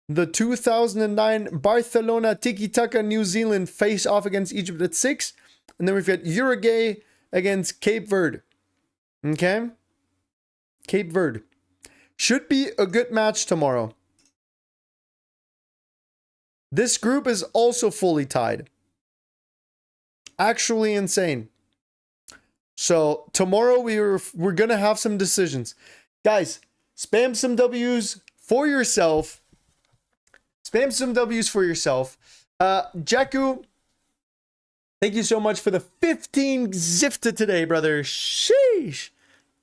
the 2009 Barcelona Tiki-Taka New Zealand face off against Egypt at 6. And then we've got Uruguay against Cape Verde. Okay? Cape Verde. Should be a good match tomorrow. This group is also fully tied. Actually insane. So tomorrow we're gonna have some decisions. Guys, spam some W's for yourself. Spam some W's for yourself. Jakku, thank you so much for the 15 Zifta today, brother. Sheesh.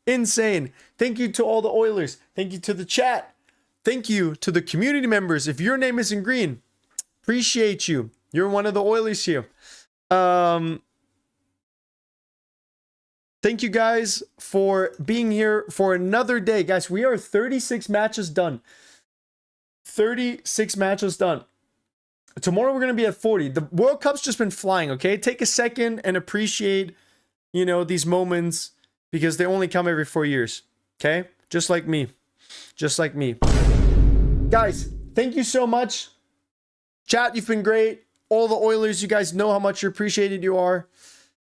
Insane. Thank you to all the Oilers. Thank you to the chat. Thank you to the community members. If your name isn't green, appreciate you. You're one of the Oilers here. Thank you guys for being here for another day. Guys, we are 36 matches done. 36 matches done. Tomorrow we're going to be at 40. The World Cup's just been flying, okay? Take a second and appreciate, these moments because they only come every 4 years, okay? Just like me. Just like me. Guys, thank you so much. Chat, you've been great. All the Oilers, you guys know how much appreciated you are.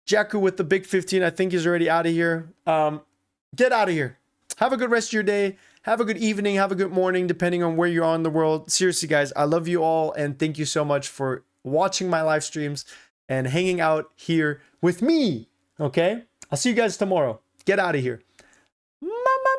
Jakku with the big 15, I think he's already out of here. Get out of here. Have a good rest of your day. Have a good evening. Have a good morning, depending on where you are in the world. Seriously, guys, I love you all. And thank you so much for watching my live streams and hanging out here with me. Okay? I'll see you guys tomorrow. Get out of here.